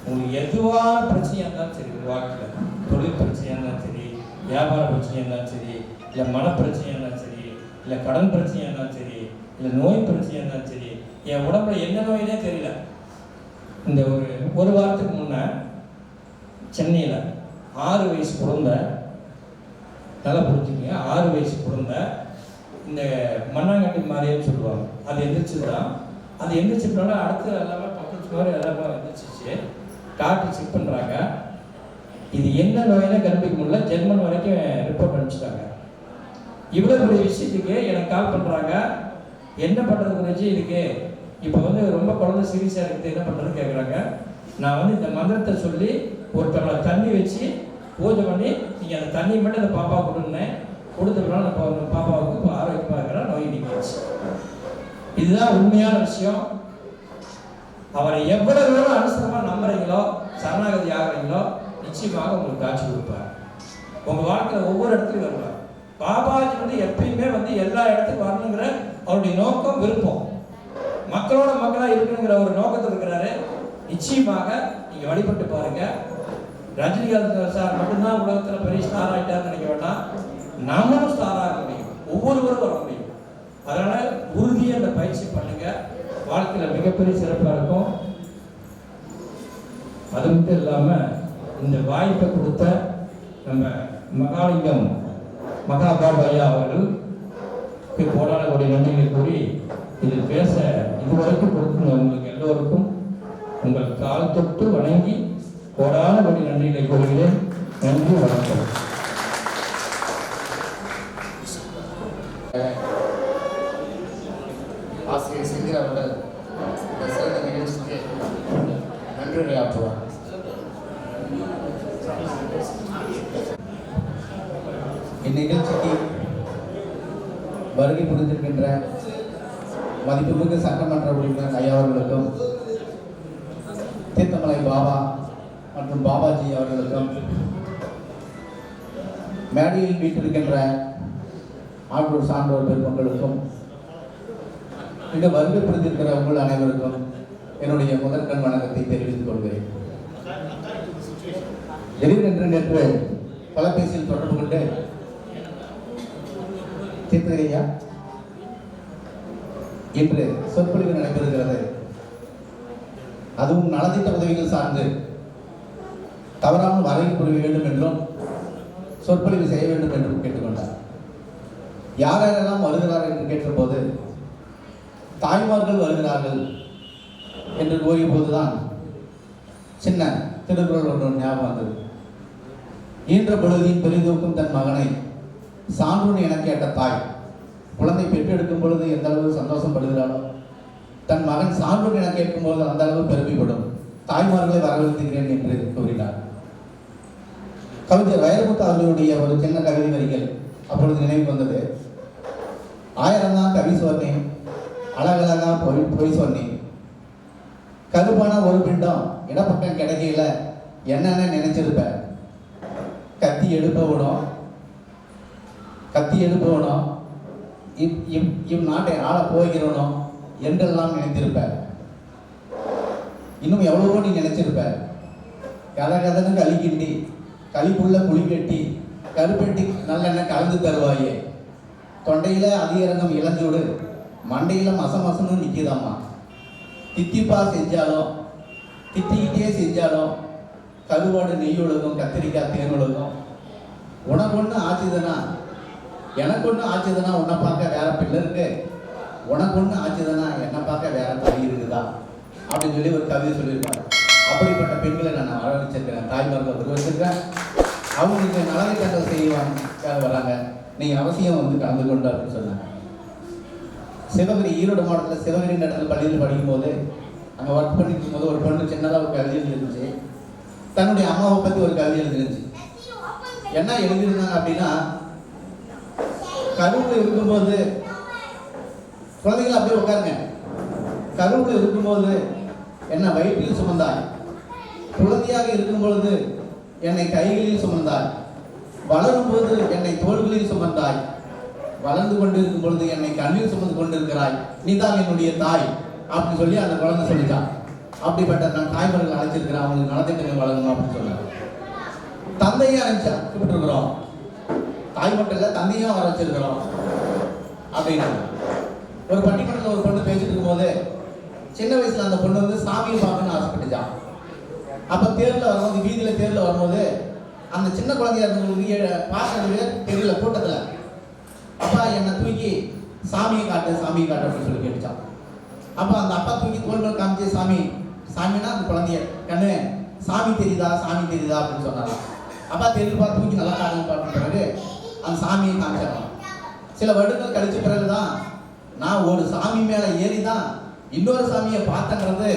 உங்களுக்கு எதுவான பிரச்சனையாக இருந்தாலும் சரி, உங்கள் வாழ்க்கையில் தொழில் பிரச்சனையாக இருந்தாலும் சரி, வியாபார பிரச்சனையாக இருந்தாலும் சரி, இல்லை மனப்பிரச்சனையாக இருந்தாலும் சரி, இல்லை கடன் பிரச்சனையாக இருந்தாலும் சரி, இல்லை நோய் பிரச்சனையாக இருந்தாலும் சரி, என் உடம்புல என்ன நோயினே தெரியல. இந்த ஒரு வாரத்துக்கு முன்னே சென்னையில் 6 வயசு குழந்தை, நல்லா புரிஞ்சுக்கங்க, 6 வயசு குழந்தை இந்த மண்ணாங்கட்டி மாதிரின்னு சொல்லுவாங்க, அது எந்திரிச்சு தான். அது எந்திரிச்சிட்டோன்னா அடுத்து எல்லாமே பக்கத்து மாதிரி எல்லாமே எந்திரிச்சிச்சு. டாக்டர் செக் பண்ணுறாங்க, இது என்ன நோயினா கண்டுபிடிக்க முடியல, ஜெர்மன் வரைக்கும் ரிப்போர்ட் அனுப்பிச்சிட்டாங்க. இவ்வளோ பெரிய விஷயத்துக்கு எனக்கு கால் பண்ணுறாங்க, என்ன பண்ணுறது குறைஞ்சி இதுக்கு இப்போ ரொம்ப குழந்தை சீரியஸாக இருக்குது, என்ன பண்ணுறதுன்னு கேட்குறாங்க. நான் இந்த மந்திரத்தை சொல்லி ஒரு டம்ளர் தண்ணி வச்சு பூஜை பண்ணி நீங்கள் அந்த தண்ணி மட்டும் அந்த பாப்பா கொடுன்னேன், கொடுத்ததுனால அந்த பாப்பாவுக்கு இப்போ ஆரோக்கியமாக இருக்கிற நோய் நீக்கிடுச்சு. இதுதான் உண்மையான விஷயம். அவரை எவ்வளவு தூரம் அனுசரமாக நம்புறீங்களோ, சரணாகதி ஆகிறீங்களோ, நிச்சயமாக உங்களுக்கு காட்சி கொடுப்பார். உங்கள் வாழ்க்கையில் ஒவ்வொரு இடத்துலையும் வருவார். பாபாஜி எப்பயுமே எல்லா இடத்துக்கும் வரணுங்கிற அவருடைய நோக்கம், விருப்பம், மக்களோட மக்களாக இருக்கணுங்கிற ஒரு நோக்கத்தில் இருக்கிறாரு. நிச்சயமாக நீங்கள் வழிபட்டு பாருங்க. ரஜினிகாந்த் சார் மட்டும்தான் உலகத்தில் பெரிய ஸ்டார் ஆகிட்டார்னு நினைக்க வேண்டாம், நம்மளும் ஸ்டார் ஆக முடியும், ஒவ்வொருவரும் வர முடியும். அதனால் உறுதியாக அந்த பயிற்சி பண்ணுங்க, வாழ்க்கையில் மிகப்பெரிய சிறப்பாக இருக்கும். அது மட்டும் இல்லாமல் இந்த வாய்ப்பை கொடுத்த நம்ம மகாலிங்கம் மகாபாபாயா அவர்களுக்கு கோடான கோடி நன்றிகளை கூறி இதில் பேச இதுவரைக்கும் கொடுத்துங்க உங்களுக்கு எல்லோருக்கும் உங்கள் கால் தொட்டு வணங்கி கோடான கோடி நன்றிகளை கூறுகிறேன். நன்றி, வணக்கம். ஆசிரியர் செந்தில் அவர்கள் இந்த சிறந்த நிகழ்ச்சிக்கு நன்றிகளை ஆற்றுவார். இந்நிகழ்ச்சிக்கு வருகை புரிந்திருக்கின்ற மதிப்புமிகு சட்டமன்ற உறுப்பினர் ஐயா அவர்களுக்கும், தீர்த்தமலை பாபா மற்றும் பாபாஜி அவர்களுக்கும், மேடையில் வீட்டிருக்கின்ற ஆண்டோர் சான்றோர் பெருமக்களுக்கும், இங்கு வருகை புரிந்திருக்கிற உங்கள் அனைவருக்கும் என்னுடைய முதற்கண் வணக்கத்தை தெரிவித்துக் கொள்கிறேன். திடீரென்று நேற்று தொலைபேசியில் தொடர்பு கொண்டு, தீர்த்தரையா இன்று சொற்பொழிவு நடைபெறுகிறது, அதுவும் நலத்திட்ட உதவிகள் சார்ந்து தவறாமல் வரவு புரிய வேண்டும் என்றும் சொற்பொழிவு செய்ய வேண்டும் என்றும் கேட்டுக்கொண்டார். யாரெல்லாம் வருகிறார்கள் என்று கேட்டபோது தாய்மார்கள் வருகிறார்கள் என்று கூறிய போதுதான் சின்ன திருக்குறள் ஒன்று ஞாபகம் வந்தது. ஈன்ற பொழுதின் பெரிதூக்கும் தன் மகனை சான்றோன் என கேட்ட தாய் குழந்தை பெற்றெடுக்கும் பொழுது எந்த அளவு சந்தோஷப்படுகிறாளோ, தன் மகன் சான்றோன் என கேட்கும் பொழுது அந்த அளவு பெருமைப்படும். தாய்மார்களை வரவேற்கிறேன் என்று கூறினார். கவிஞர் வைரமுத்து அவர்களுடைய ஒரு சின்ன கவிதை வரிகள் அப்பொழுது நினைவு வந்தது. 1000 தான் கவி சொன்னேன், அழகழகா போய் சொன்னேன். கருப்பான ஒரு பிண்டம் இடப்பக்கம் கிடைக்கல என்னென்ன நினைச்சிருப்ப? கத்தி எடுப்பவனும் இந்நாட்டை ஆள போகிறவனும் என்றெல்லாம் நினைத்திருப்ப. இன்னும் எவ்வளவோ நீ நினைச்சிருப்ப. கதன்னு களி கிண்டி களிப்புள்ள குழி கட்டி கருப்பெட்டி நல்லெண்ணெய் கலந்து தருவாயே. தொண்டையில அதிகரங்கம் இளஞ்சூடு மண்டையில மசமசன்னு நிற்கிதாம்மா. தித்திப்பா செஞ்சாலும் திட்டிக்கிட்டே செஞ்சாலும் கருவாடு நெய் ஒழுகும் கத்திரிக்காய் தேன் ஒழுகும். உனக்கு ஒன்று ஆச்சுதுன்னா எனக்கு ஒன்று ஆச்சுதுன்னா உன்னை பார்க்க வேற பிள்ளை இருக்கு, உனக்கு ஒன்று ஆச்சுதுன்னா என்னை பார்க்க வேற தாய் இருக்குதா அப்படின்னு சொல்லி ஒரு கவிதை சொல்லியிருப்பாங்க. அப்படிப்பட்ட பெண்களை நான் வரவழைச்சிருக்கிறேன், தாய்மார்களை உருவச்சிருக்கேன். அவங்களுக்கு நலத்திட்டங்கள் செய்வாங்க வராங்க, நீங்கள் அவசியம் வந்து கலந்து கொண்டு அப்படின்னு சொன்னாங்க. சிவகிரி ஈரோடு மாவட்டத்தில் சிவகிரி இடத்துல பள்ளியில் படிக்கும்போது அங்கே ஒர்க் பண்ணிட்டு இருக்கும்போது ஒரு பொண்ணு சின்னதாக ஒரு கவிதை எழுதிருந்துச்சு. தன்னுடைய அம்மாவை பற்றி ஒரு கவிதை எழுதிருந்துச்சு. என்ன எழுதியிருந்தாங்க அப்படின்னா, கருவில் இருக்கும்போது குழந்தைகள் அப்படியே உட்காருங்க. கருவில் இருக்கும்போது என்னை வயிற்றில் சுமந்தாய், குழந்தையாக இருக்கும் பொழுது என்னை கைகளில் சுமந்தாய், வளரும்போது என்னை தோள்களில் சுமந்தாய், வளர்ந்து கொண்டு இருக்கும் பொழுது என்னை கண்ணில் சுமந்து கொண்டிருக்கிறாய், நீதான் என்னுடைய தாய் அப்படின்னு சொல்லி அந்த குழந்தை சொல்லிட்டான். அப்படிப்பட்ட நான் தாய்மார்கள் அழைச்சிருக்கிறேன், அவங்களுக்கு நலத்திட்டங்கள் வழங்கணும் அப்படின்னு சொன்னாங்க. தந்தையும் அழைச்சா கூப்பிட்டுருக்குறோம், தாய் மட்டும் இல்லை தந்தையும் வர வச்சிருக்கிறோம் அப்படின்னு. ஒரு பட்டிமன்றத்தில் ஒரு பொண்ணு பேசிட்டு இருக்கும்போது சின்ன வயசுல அந்த பொண்ணு வந்து சாமியை பார்க்கணும்னு ஆசைப்பட்டுச்சான். அப்போ தேர்வில் வரும்போது வீதியில் தேர்வில் வரும்போது அந்த சின்ன குழந்தையா இருந்தவங்களுக்கு பார்க்கறது தெரியல கூட்டத்தில். அப்பா என்னை தூக்கி சாமியை காட்டு அப்படின்னு சொல்லி கேட்டுச்சான். அப்போ அந்த அப்பா தூக்கி தோல்கள் காமிச்சு சாமின்னா அந்த குழந்தைய கண்ணு சாமி தெரியுதா அப்படின்னு சொன்னாங்க. அப்பா தெரியுப்பா தூக்கி நல்லா காட்டுன்னு பார்த்த பிறகு அந்த சாமியை காமிச்சாங்க. சில வருடங்கள் கழிச்ச பிறகுதான் நான் ஒரு சாமி மேலே ஏறி தான் இன்னொரு சாமியை பார்த்தன்றது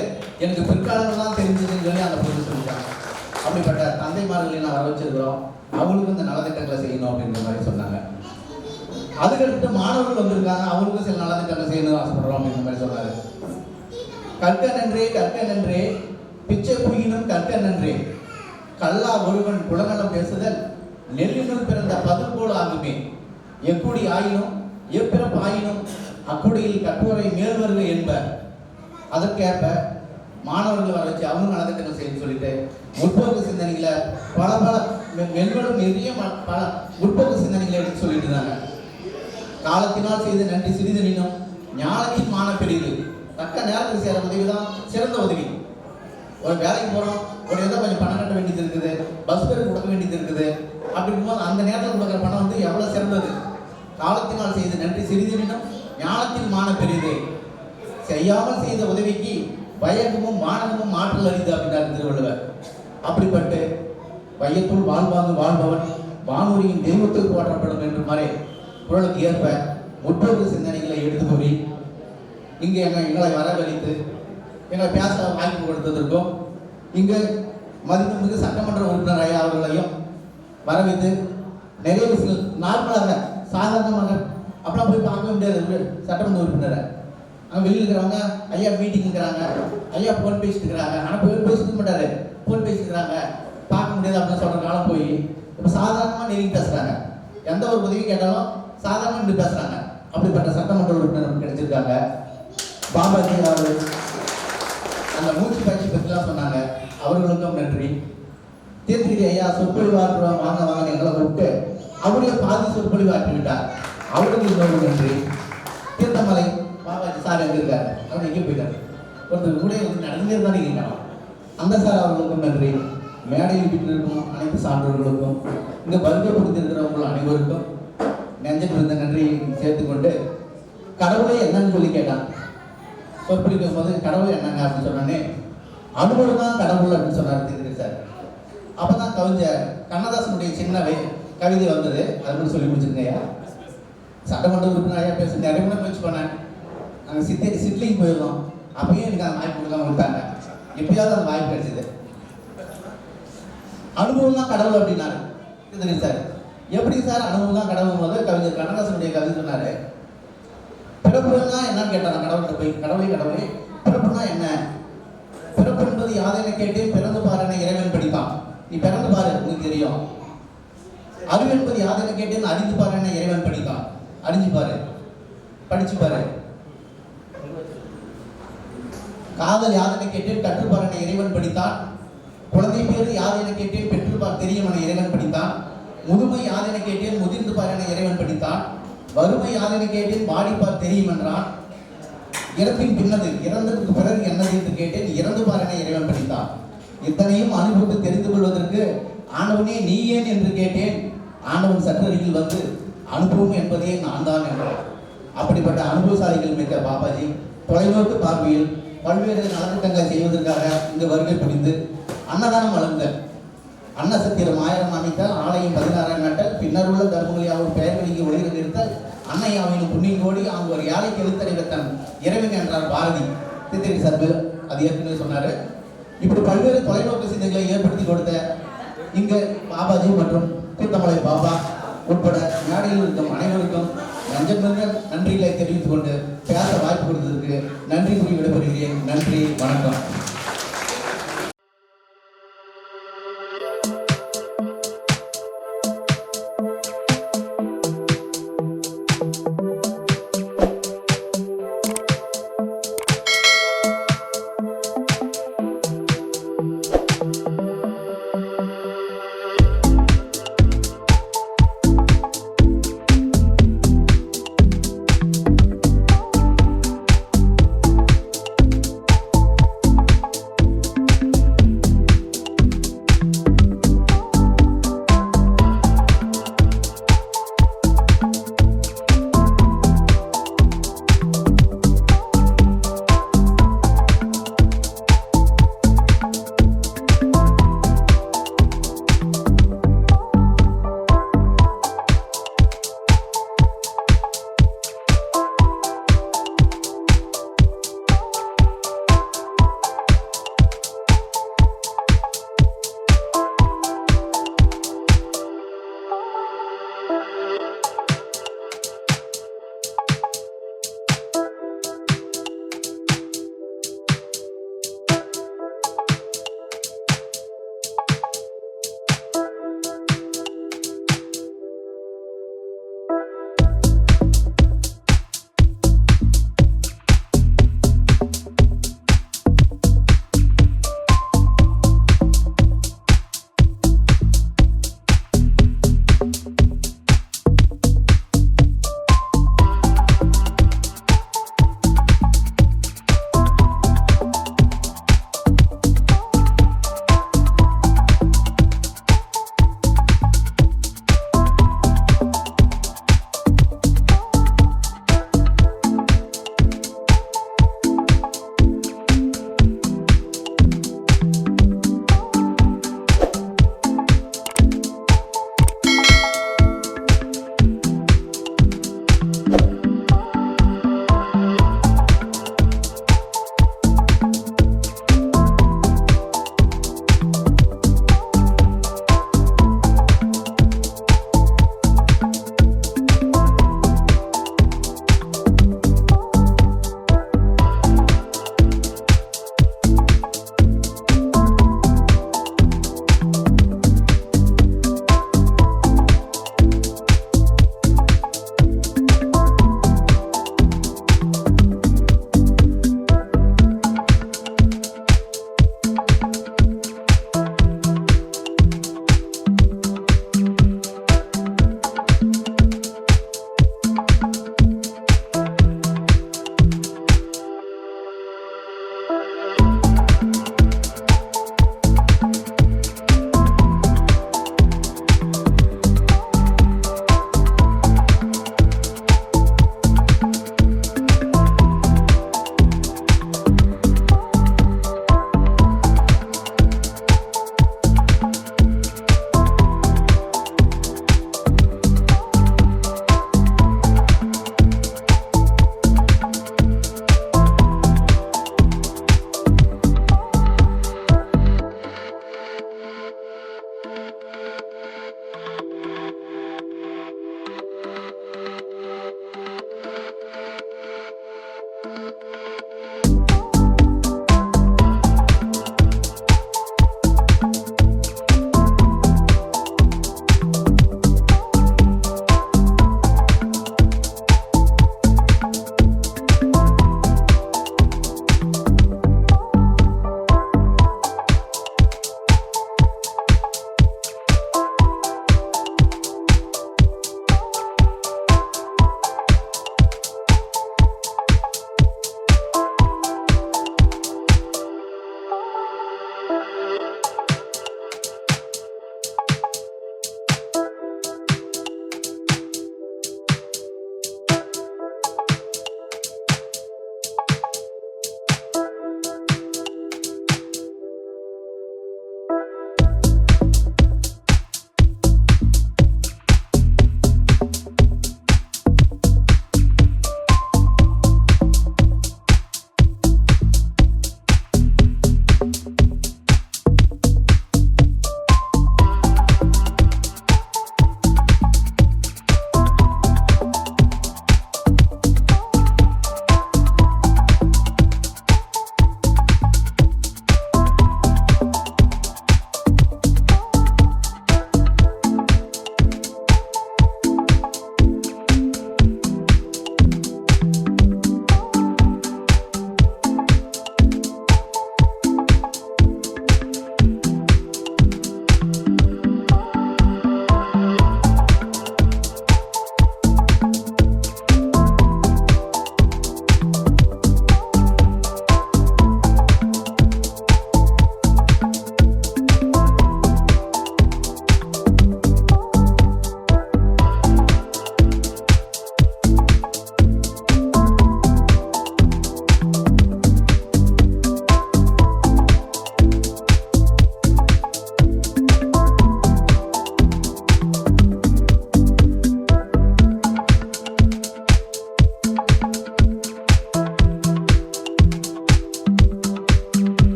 எனக்கு பிற்காலங்கள் தான் தெரிஞ்சதுன்னு சொல்லி அந்த பொண்ணு சொல்லிட்டாங்க. அப்படிப்பட்ட தந்தைமார்களை நான் வர வச்சிருக்கிறோம், அவங்களுக்கும் இந்த நலத்திட்டங்களை செய்யணும் அப்படின்ற மாதிரி சொன்னாங்க. அதுக்கடுத்து மாணவர்கள் வந்திருக்காங்க, அவங்களுக்கும் சில நலத்திட்டங்களை செய்யணும் ஆசைப்படுறோம் அப்படின்ற மாதிரி சொன்னாரு. கற்க நன்றே பிச்சை புயினும் கற்க நன்றே, கல்லா ஒருவன் குலநலம் பேசுதல் நெல்லினுள் பிறந்த பதில் போல் ஆகுமே, எக்குடி ஆயினும் எப்பிறப்பு ஆயினும் அக்குடியில் கட்டுரை மேல்வருக என்பர். அதற்கேற்ப மாணவர்கள் வர வச்சு அவங்க நலத்திட்டங்கள் செய்ய சொல்லிட்டு முற்போக்கு சிந்தனைகளை பல மென்மலும் நிறைய பல முற்போக்கு சிந்தனைகளை எடுத்து சொல்லிட்டு இருந்தாங்க. காலத்தினால் செய்த நன்றி சிறிதனினும் ஞானத்தின் மான பெரிது, தக்க நேரத்தில் சேர உதவி தான் சிறந்த உதவி. ஒரு வேலைக்கு போகிறோம், ஒரு ஏதோ கொஞ்சம் பணம் கட்ட வேண்டியது இருக்குது, பஸ் பேருக்கு கொடுக்க வேண்டியது இருக்குது, அப்படிங்கும்போது அந்த நேரத்தில் கொடுக்குற பணம் வந்து எவ்வளோ சிறந்தது. காலத்தினால் செய்த நன்றி சிறிதனினும் ஞானத்தின் மான பெரிது, செய்யாமல் செய்த உதவிக்கு பயங்கமும் மானமும் ஆற்றல் அறிது அப்படின்னாரு திருவள்ளுவர். அப்படிப்பட்டு வையத்துள் வாழ்பவன் வானூரியின் தெய்வத்தில் போற்றப்படும் என்று மாதிரி குரலுக்கு ஏற்ப முற்போக்கு சிந்தனைகளை எடுத்து கூறி இங்கே எங்களை வரவழைத்து எங்களை பேச வாய்ப்பு கொடுத்ததற்கும் இங்கு மதிப்புமிகு சட்டமன்ற உறுப்பினர் ஐயா அவர்களையும் வரவைத்து நிறைய விஷயங்கள் நார்மலாக சாதாரணமாக அப்படிலாம் போய் பார்க்க முடியாது. சட்டமன்ற உறுப்பினரை அங்கே வெளியில் இருக்கிறவங்க ஐயா மீட்டிங் இருக்கிறாங்க, ஐயா ஃபோன் பேசிட்டு இருக்கிறாங்க, ஆனால் பேசிட்டு மாட்டாரு, ஃபோன் பேசிக்கிறாங்க, பார்க்க முடியாது அப்படின்னு சொல்கிற காலம் போய் இப்போ சாதாரணமாக நெருங்கி பேசுகிறாங்க. எந்த ஒரு உதவி கேட்டாலும் சாதாரணமாக நின்று பேசுகிறாங்க. அப்படிப்பட்ட சட்டமன்ற உறுப்பினர் நமக்கு கிடைச்சிருக்காங்க. பாபாஜி அவர்கள் அந்த மூச்சு பயிற்சி பற்றிலாம் சொன்னாங்க, அவர்களுக்கும் நன்றி. தீர்த்திகிரி ஐயா சொற்பொழிவாற்றுவோம் வாங்க எங்களை கூப்பிட்டு அவருடைய பாதி சொற்பொழிவாற்றி விட்டார், அவருக்கு இன்னொரு நன்றி. தீர்த்தமலை பாபாஜி சார் எங்கே இருக்காரு, அவர் எங்கே போயிட்டார், ஒருத்தர் கூட வந்து நடந்தே தான் இருக்கலாம், அந்த சார் அவர்களுக்கும் நன்றி. மேடையில் வீட்டிலிருக்கும் அனைத்து சான்றோர்களுக்கும் இங்கே வருகை கொடுத்திருக்கிறவர்கள் அனைவருக்கும் நெஞ்சம் இருந்த நன்றியை சேர்த்துக்கொண்டு, கடவுளை என்னன்னு சொல்லி கேட்டான். சொற்பொழிக்கும் போது கடவுள் என்னங்க அப்படின்னு சொன்னோன்னே அனுபவம் தான் கடவுள் அப்படின்னு சொன்னார் தீர்த்திகிரி சார். அப்போ தான் கவிஞர் கண்ணதாசனுடைய சின்ன கவிதை வந்தது, அது மட்டும் சொல்லி முடிச்சிருக்கையா. சட்டமன்ற உறுப்பினர் ஐயா பேச நிறைய கூட முயற்சி பண்ணேன். நாங்கள் சிட்லிங் போயிருந்தோம், அப்பயும் எனக்கு அந்த வாய்ப்பு கொடுக்காம விட்டாங்க. எப்பயாவது அந்த வாய்ப்பு கிடைச்சிது. அனுபவம் தான் கடவுள் அப்படின்னாரு சார். எப்படி சார் அனுபவம் தான் கடவுள் போது கவிஞர் கண்ணதாசனுடைய கவிதை சொன்னாரு, பிறப்புன்னா என்னன்னு கேட்டாங்க கடவுள்கிட்ட போய், கடவுளே பிறப்புன்னா என்ன? பிறப்பு என்பது யாதென கேட்டேன், பிறந்து பாருன்னு இறைவன் படித்தான். நீ பிறந்து பாரு, உனக்கு தெரியும். அறிவு என்பது யாதென கேட்டேன், அறிந்து பாருன்னு இறைவன் படித்தான். அறிஞ்சு பாரு, படிச்சு பாரு. காதல் யாதென கேட்டேன், கற்றுப்பாருன்னு இறைவன் படித்தான். குழந்தை பேரு யாதென கேட்டேன், பெற்றுப்பார் தெரியும் என இறைவன் படித்தான். முதுமை யாதென கேட்டேன், முதிர்ந்து பார் என இறைவன் படித்தான். வறுமை யாதென கேட்டேன், வாடிப்பார் தெரியும் என்றான். இறப்பின் பின்னது, இறந்ததுக்கு பிறகு என்னது என்று கேட்டேன், இறந்து பார் என இறைவன் படித்தான். இத்தனையும் அனுபவித்து தெரிந்து கொள்வதற்கு ஆண்டவனே நீ ஏன் என்று கேட்டேன். ஆண்டவன் சற்றருகில் வந்து அனுபவம் என்பதே நான் தான் என்றான். அப்படிப்பட்ட அனுபவசாலிகள் மிக்க பாபாஜி தொலைநோக்கு பார்வையில் பல்வேறு நலத்திட்டங்களை செய்வதற்காக இந்த வருகை புரிந்து அன்னதானம் வழங்க அன்னசத்திரம் 1000 அமைத்தல், ஆலயம் 16 நாட்டல், பின்னர் உள்ள தர்மங்களியாவும் பெயர் வெளிக்கு ஒளிர நிறுத்தல், அன்னையாவின் புண்ணியம் கோடி அவங்க ஒரு யாழைக்கு எழுத்தறிவர் தன் இறைவன் என்றார் பாரதி. தித்திரி சர்வு அது ஏற்கனவே சொன்னாரு. இப்படி பல்வேறு தொலைநோக்கு சிந்தைகளை ஏற்படுத்தி கொடுத்த இங்கு பாபாஜி மற்றும் தீர்த்தமலை பாபா உட்பட மேடையில் இருக்கும் அனைவருக்கும் நஞ்சமிருந்த நன்றிகளை தெரிவித்துக் கொண்டு பேச வாய்ப்பு கொடுத்ததற்கு நன்றி கூறி விடைபெறுகிறேன். நன்றி, வணக்கம்.